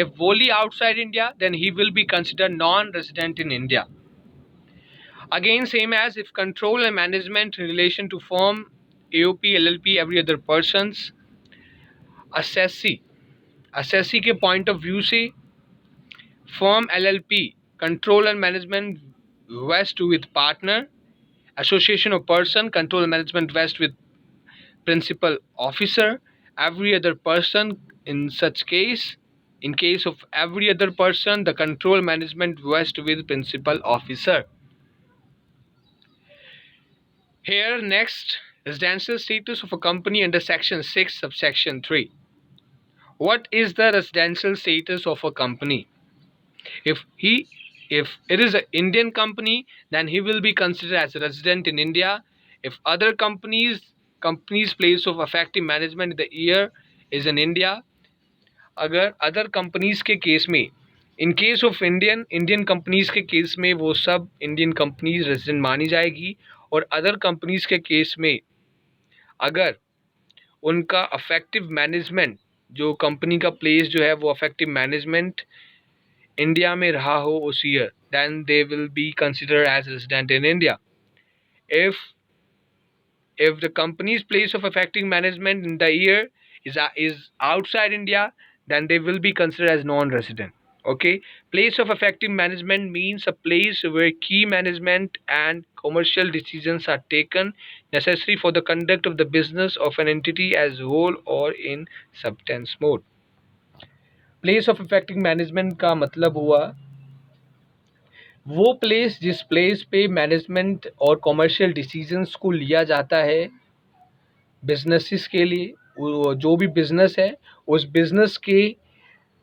If wholly outside India, then he will be considered non-resident in India. Again, same as if control and management in relation to firm, AOP, LLP, every other persons, assessee के point of view से firm, LLP, control and management vest with partner, association of person, control and management vest with principal officer, every other person. In such case, in case of every other person, the control management vests with principal officer. Here next, residential status of a company under section 6 subsection 3. What is the residential status of a company? If it is an Indian company, then he will be considered as a resident in India. If other companies place of effective management in the year is in India. अगर other companies के case में, इन case of Indian companies के case में वो सब Indian companies resident मानी जाएगी. और अदर कंपनीज के केस में अगर उनका अफेक्टिव मैनेजमेंट, जो कंपनी का प्लेस जो है वो अफेक्टिव मैनेजमेंट इंडिया में रहा हो उस year, then they will be considered as resident in India. If the company's place of effective management in the year is outside India, then they will be considered as non-resident. Okay, place of effective management means a place where key management and commercial decisions are taken necessary for the conduct of the business of an entity as whole or in substance mode. Place of effective management का मतलब हुआ वो place जिस place पे management और commercial decisions को लिया जाता है बिजनेसेस के लिए, जो भी बिजनेस है उस बिजनेस के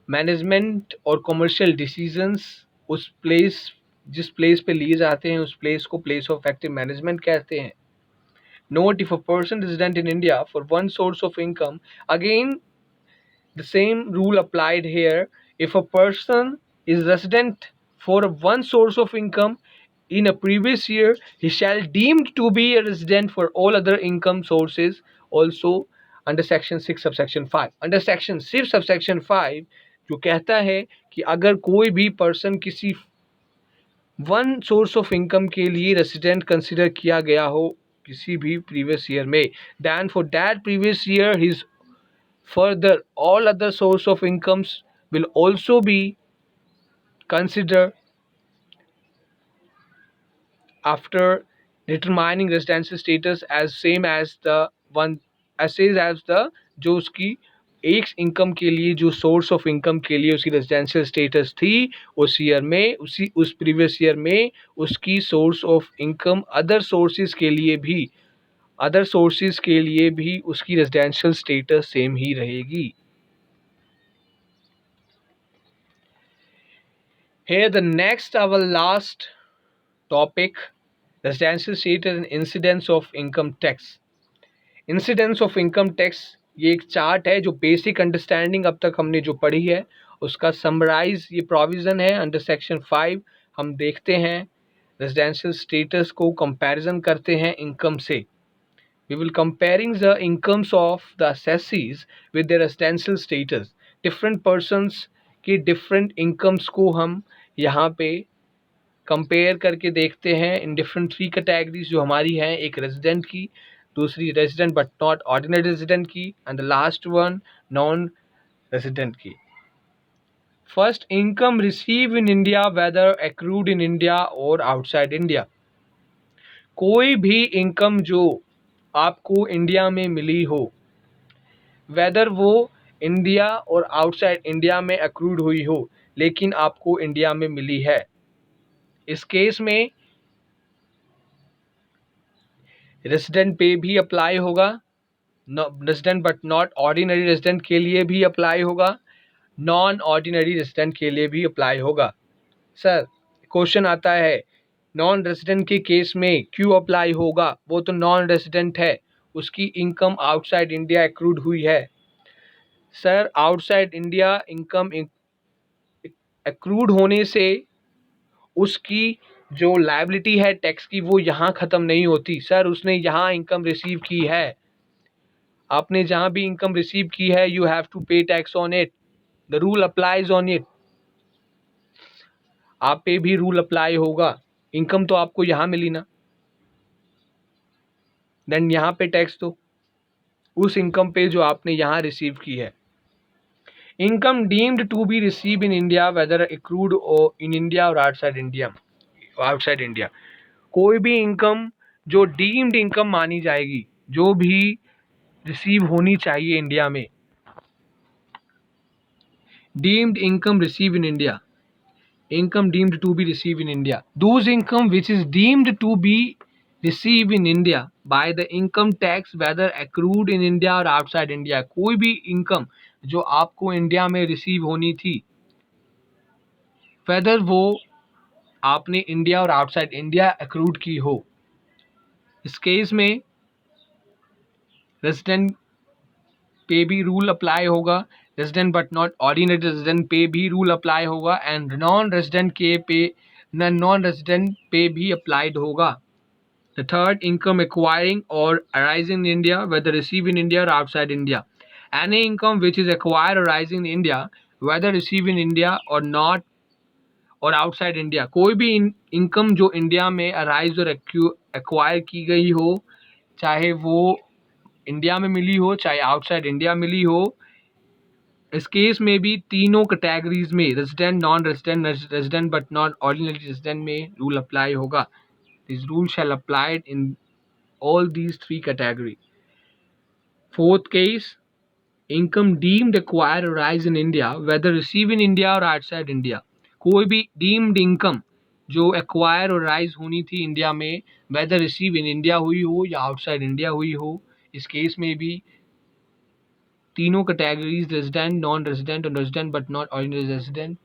मैनेजमेंट और कमर्शियल डिसीजंस उस प्लेस, जिस प्लेस पे लिए जाते हैं उस प्लेस को प्लेस ऑफ एक्टिव मैनेजमेंट कहते हैं. Note, if a person resident in India for one source of income, again the same rule applied here. If a person is resident for one source of income in a previous year, he shall deemed to be a resident for all other income sources also under section 6 subsection 5. Under section 6 subsection 5 जो कहता है कि अगर कोई भी person किसी one source of income के लिए रेसिडेंट कंसिडर किया गया हो किसी भी प्रीवियस ईयर में, then for that previous year his further all other source of incomes will also be considered after determining residential status as same as the one as the जो उसकी एक income के लिए जो सोर्स ऑफ इनकम के लिए उसकी residential status थी उस ईयर में, उस प्रीवियस ईयर में उसकी source of income other sources के लिए भी उसकी रेजिडेंशियल स्टेटस सेम ही रहेगी. Here the next our last topic, residential status and incidence of income tax. Incidence of income tax ये एक चार्ट है जो बेसिक अंडरस्टैंडिंग अब तक हमने जो पढ़ी है उसका समराइज ये प्रोविज़न है अंडर सेक्शन 5. हम देखते हैं रेजिडेंशियल स्टेटस को कंपैरिजन करते हैं इनकम से. We will comparing the incomes of the assessees with their residential status. Different persons की different incomes को हम यहाँ पे कंपेयर करके देखते हैं इन डिफरेंट 3 कैटेगरीज जो हमारी हैं, एक रेजिडेंट की, दूसरी resident but not ordinary resident की, and the last one non resident की. First, income receive in India whether accrued in India और आउटसाइड इंडिया. कोई भी इनकम जो आपको इंडिया में मिली हो, वेदर वो इंडिया और आउटसाइड इंडिया में एक्रूड हुई हो लेकिन आपको इंडिया में मिली है, इस केस में रेजिडेंट पे भी अप्लाई होगा, resident but not ordinary resident के लिए भी अप्लाई होगा, नॉन ऑर्डिनरी रेजिडेंट के लिए भी अप्लाई होगा. सर क्वेश्चन आता है नॉन रेजिडेंट के केस में क्यों अप्लाई होगा, वो तो नॉन रेजिडेंट है, उसकी इनकम आउटसाइड इंडिया एक्रूड हुई है. Sir outside India income accrued होने से उसकी जो लायबिलिटी है टैक्स की वो यहाँ ख़त्म नहीं होती. सर उसने यहाँ इनकम रिसीव की है, आपने जहाँ भी इनकम रिसीव की है you have to pay tax on it, the rule applies on it. आप पे भी रूल अप्लाई होगा, इनकम तो आपको यहाँ मिली ना, देन यहाँ पे टैक्स दो उस इनकम पे जो आपने यहाँ रिसीव की है. Income deemed to be receive in India whether accrued in India और आउटसाइड इंडिया. कोई भी इनकम जो डीम्ड इनकम मानी जाएगी, जो भी रिसीव होनी चाहिए इंडिया में, deemed income receive in India, income deemed to be received in India. Those income which is deemed to be received in India by the income tax whether accrued in India or outside India. कोई भी income जो आपको India में receive होनी थी, whether वो आपने India और आउटसाइड इंडिया accrued की हो, इस केस में रेजिडेंट पे भी रूल अप्लाई होगा, resident but not ordinary resident पे भी रूल अप्लाई होगा, एंड नॉन रेजिडेंट पे भी अप्लाइड होगा. द थर्ड, इनकम एक्वायरिंग और arising in India whether receive in India और outside India. Any income which is acquire और arising in India whether receive in India और not और outside India. कोई भी इनकम जो इंडिया में अराइज और एक्वायर की गई हो, चाहे वो इंडिया में मिली हो चाहे आउटसाइड इंडिया मिली हो, इस केस में भी तीनों कैटेगरीज में resident, non resident, resident but not ordinary resident में रूल अप्लाई होगा. This rule shall applied in all these 3 category. Fourth case, income deemed acquire और rise in India whether receive in India और outside India. कोई भी deemed income जो acquire और rise होनी थी इंडिया में, वेदर रिसीव इन इंडिया हुई हो या आउटसाइड इंडिया हुई हो, इस केस में भी तीनों कैटेगरीज रेजिडेंट, नॉन रेजिडेंट और resident but not ordinary resident,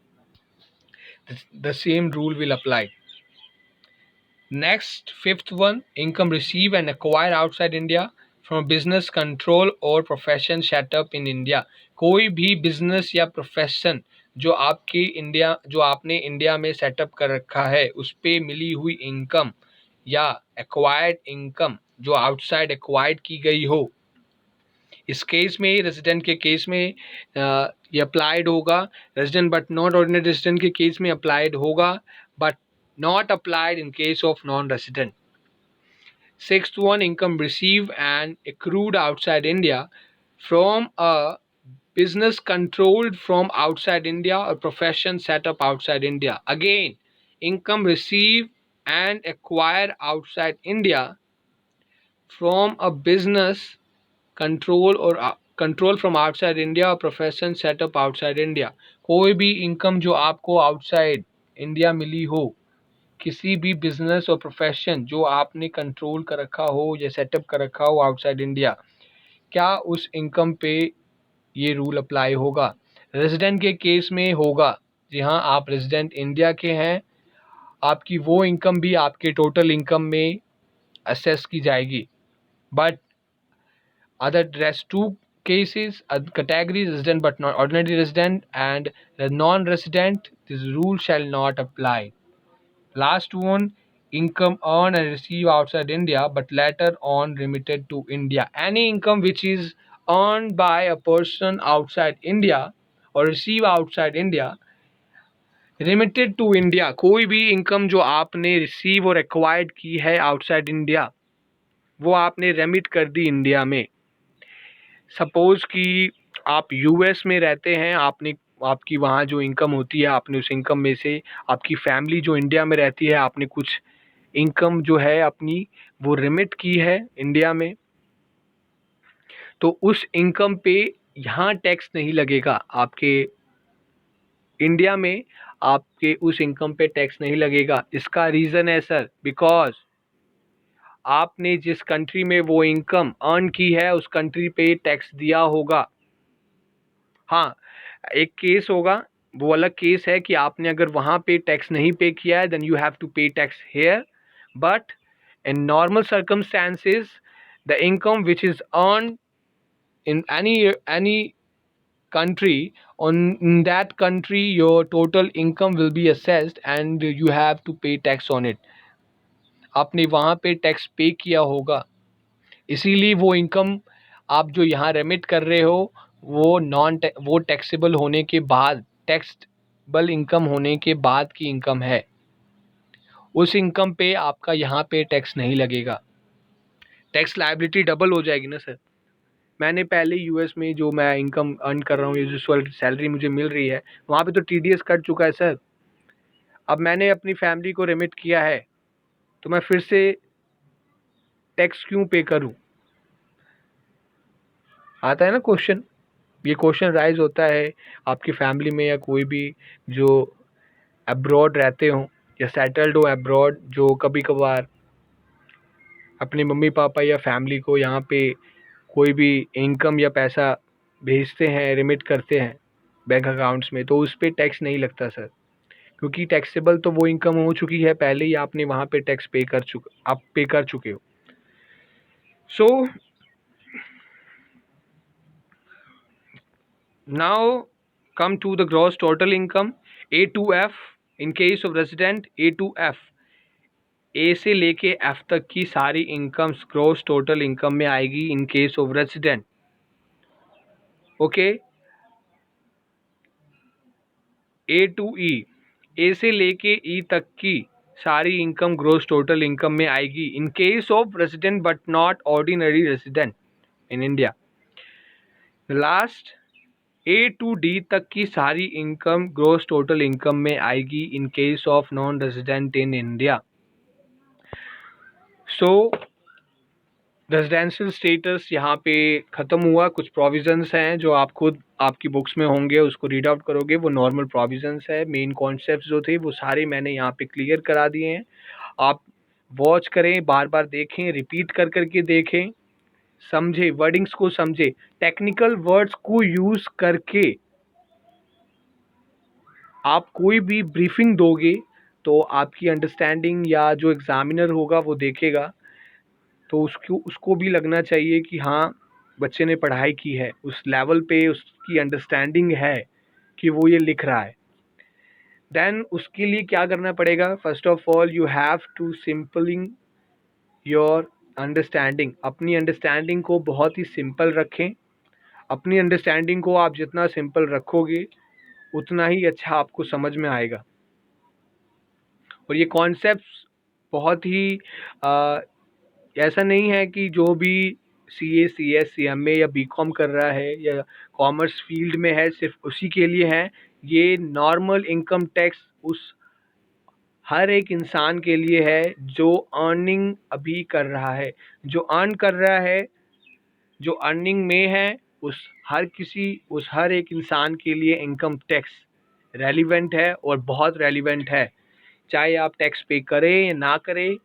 the same rule will apply. Next, fifth one, income received and acquired outside India from business control or profession set up in India. कोई भी business या profession जो आपने India में setup कर रखा है उस पे मिली हुई इनकम या एक्वायर्ड इनकम जो आउटसाइड एक्वायर्ड की गई हो, इस केस में रेजिडेंट के केस में ये अप्लाइड होगा, resident but not ordinary resident के केस में अप्लाइड होगा, but not applied in case of non-resident. Sixth one, income received and accrued outside India from a business controlled from outside India or profession set up outside India. Again, income received and acquired outside India from a business control or control from outside India or profession set up outside India. कोई भी income जो आपको outside India मिली हो, किसी भी business और profession जो आपने कंट्रोल कर रखा हो या सेटअप कर रखा हो आउटसाइड इंडिया, क्या उस इनकम पे ये रूल अप्लाई होगा? रेजिडेंट के केस में होगा। जी हाँ, आप रेजिडेंट इंडिया के हैं, आपकी वो इनकम भी आपके टोटल इनकम में असेस की जाएगी। But other rest two cases, categories, resident but not ordinary resident and the non-resident, this rule shall not apply. Last one, income earned and received outside India but later on remitted to India. Any income which is earned by a person outside India or received outside India, remitted to India. कोई भी income जो आपने receive और acquired की है outside India वो आपने remit कर दी इंडिया में। सपोज कि आप यूएस में रहते हैं, आपकी वहाँ जो इनकम होती है, आपने उस इनकम में से आपकी फैमिली जो इंडिया में रहती है, आपने कुछ इनकम जो है अपनी वो रिमिट की है इंडिया में, तो उस इनकम पे यहाँ टैक्स नहीं लगेगा। आपके इंडिया में आपके उस इनकम पे टैक्स नहीं लगेगा। इसका रीज़न है सर, बिकॉज आपने जिस कंट्री में वो इनकम अर्न की है उस कंट्री पे टैक्स दिया होगा। हाँ, एक केस होगा, वो अलग केस है कि आपने अगर वहाँ पे टैक्स नहीं पे किया है, then you have to pay tax here. But in normal circumstances, the income which is earned in any country, in that country your total income will be assessed and you have to pay tax on it. आपने वहाँ पे tax पे किया होगा, इसीलिए वो income आप जो यहाँ रेमिट कर रहे हो वो टैक्सेबल होने के बाद, टैक्सेबल इनकम होने के बाद की इनकम है। उस इनकम पे आपका यहाँ पे टैक्स नहीं लगेगा। टैक्स लायबिलिटी डबल हो जाएगी ना सर। मैंने पहले यूएस में जो मैं इनकम अर्न कर रहा हूँ, ये जो सैलरी मुझे मिल रही है, वहाँ पे तो टीडीएस कट चुका है सर। अब मैंने अपनी फैमिली को रेमिट किया है तो मैं फिर से टैक्स क्यों पे करूँ? आता है ना क्वेश्चन, ये क्वेश्चन राइज होता है आपकी फैमिली में या कोई भी जो अब्रॉड रहते हो या सेटल्ड हो अब्रॉड, जो कभी कभार अपने मम्मी पापा या फैमिली को यहाँ पे कोई भी इनकम या पैसा भेजते हैं, रिमिट करते हैं बैंक अकाउंट्स में, तो उस पर टैक्स नहीं लगता सर, क्योंकि टैक्सेबल तो वो इनकम हो चुकी है पहले ही, आपने वहाँ पे टैक्स आप पे कर चुके हो। So now come to the gross total income, A to F in case of resident, A to F, ए से लेके एफ तक की सारी इनकम्स ग्रोस टोटल इनकम में आएगी in case of resident. Okay, A to E, A से लेके ई तक की सारी इनकम ग्रोस टोटल इनकम में आएगी in case of resident but not ordinary resident in India. Last A to D तक की सारी इनकम ग्रोस टोटल इनकम में आएगी in case of non resident in India. So residential status यहाँ पे ख़त्म हुआ। कुछ प्रोविजंस हैं जो आप खुद आपकी बुक्स में होंगे, उसको रीड आउट करोगे, वो नॉर्मल प्रोविजंस है। मेन कॉन्सेप्ट्स जो थे वो सारे मैंने यहाँ पे क्लियर करा दिए हैं। आप वॉच करें, बार बार देखें, रिपीट कर करके देखें, समझे, वर्डिंग्स को समझे, टेक्निकल वर्ड्स को यूज करके आप कोई भी ब्रीफिंग दोगे तो आपकी अंडरस्टैंडिंग या जो एग्जामिनर होगा वो देखेगा तो उसको उसको भी लगना चाहिए कि हाँ बच्चे ने पढ़ाई की है, उस लेवल पे उसकी अंडरस्टैंडिंग है कि वो ये लिख रहा है। देन उसके लिए क्या करना पड़ेगा? First of all you have to simpling your understanding. अपनी अंडरस्टैंडिंग को बहुत ही सिंपल रखें। अपनी अंडरस्टैंडिंग को आप जितना सिंपल रखोगे उतना ही अच्छा आपको समझ में आएगा। और ये कॉन्सेप्ट्स बहुत ही ऐसा नहीं है कि जो भी CA CS CMA या BCom कर रहा है या कॉमर्स फील्ड में है सिर्फ उसी के लिए है। ये नॉर्मल इनकम टैक्स उस हर एक इंसान के लिए है जो अर्निंग अभी कर रहा है, जो अर्न कर रहा है, जो अर्निंग में है, उस हर एक इंसान के लिए इनकम टैक्स रेलिवेंट है और बहुत रेलिवेंट है। चाहे आप टैक्स पे करें या ना करें,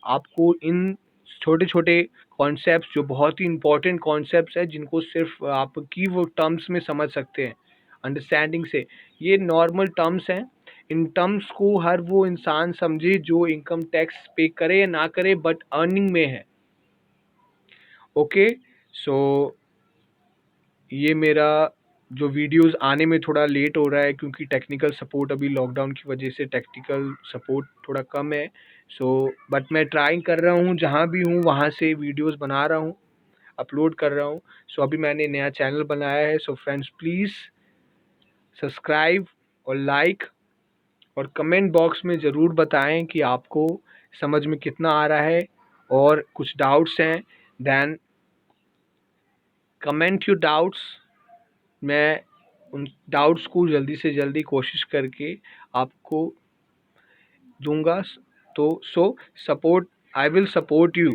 आपको इन छोटे छोटे कॉन्सेप्ट्स जो बहुत ही इंपॉर्टेंट कॉन्सेप्ट्स हैं जिनको सिर्फ आप की वो टर्म्स में समझ सकते हैं अंडरस्टैंडिंग से, ये नॉर्मल टर्म्स हैं। इन टर्म्स को हर वो इंसान समझे जो इनकम टैक्स पे करे या ना करे बट अर्निंग में है। ओके, सो ये मेरा जो वीडियोस आने में थोड़ा लेट हो रहा है क्योंकि टेक्निकल सपोर्ट अभी लॉकडाउन की वजह से टेक्निकल सपोर्ट थोड़ा कम है। सो बट मैं ट्राई कर रहा हूँ, जहाँ भी हूँ वहाँ से वीडियोस बना रहा हूँ, अपलोड कर रहा हूँ। सो अभी मैंने नया चैनल बनाया है। सो फ्रेंड्स प्लीज़ सब्सक्राइब और लाइक और कमेंट बॉक्स में ज़रूर बताएं कि आपको समझ में कितना आ रहा है और कुछ डाउट्स हैं देन कमेंट योर डाउट्स। मैं उन डाउट्स को जल्दी से जल्दी कोशिश करके आपको दूंगा। तो support, I will support you,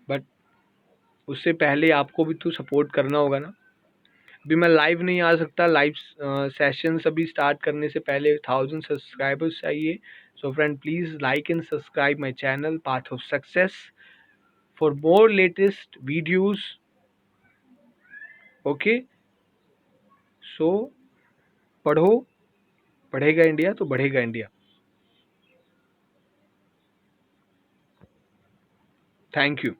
but उससे पहले आपको भी तो सपोर्ट करना होगा ना। अभी मैं लाइव नहीं आ सकता, लाइव सेशंस अभी स्टार्ट करने से पहले 1000 सब्सक्राइबर्स चाहिए। So friend please like and subscribe my channel path of success for more latest videos. Okay, so पढ़ो, पढ़ेगा इंडिया तो बढ़ेगा इंडिया। Thank you.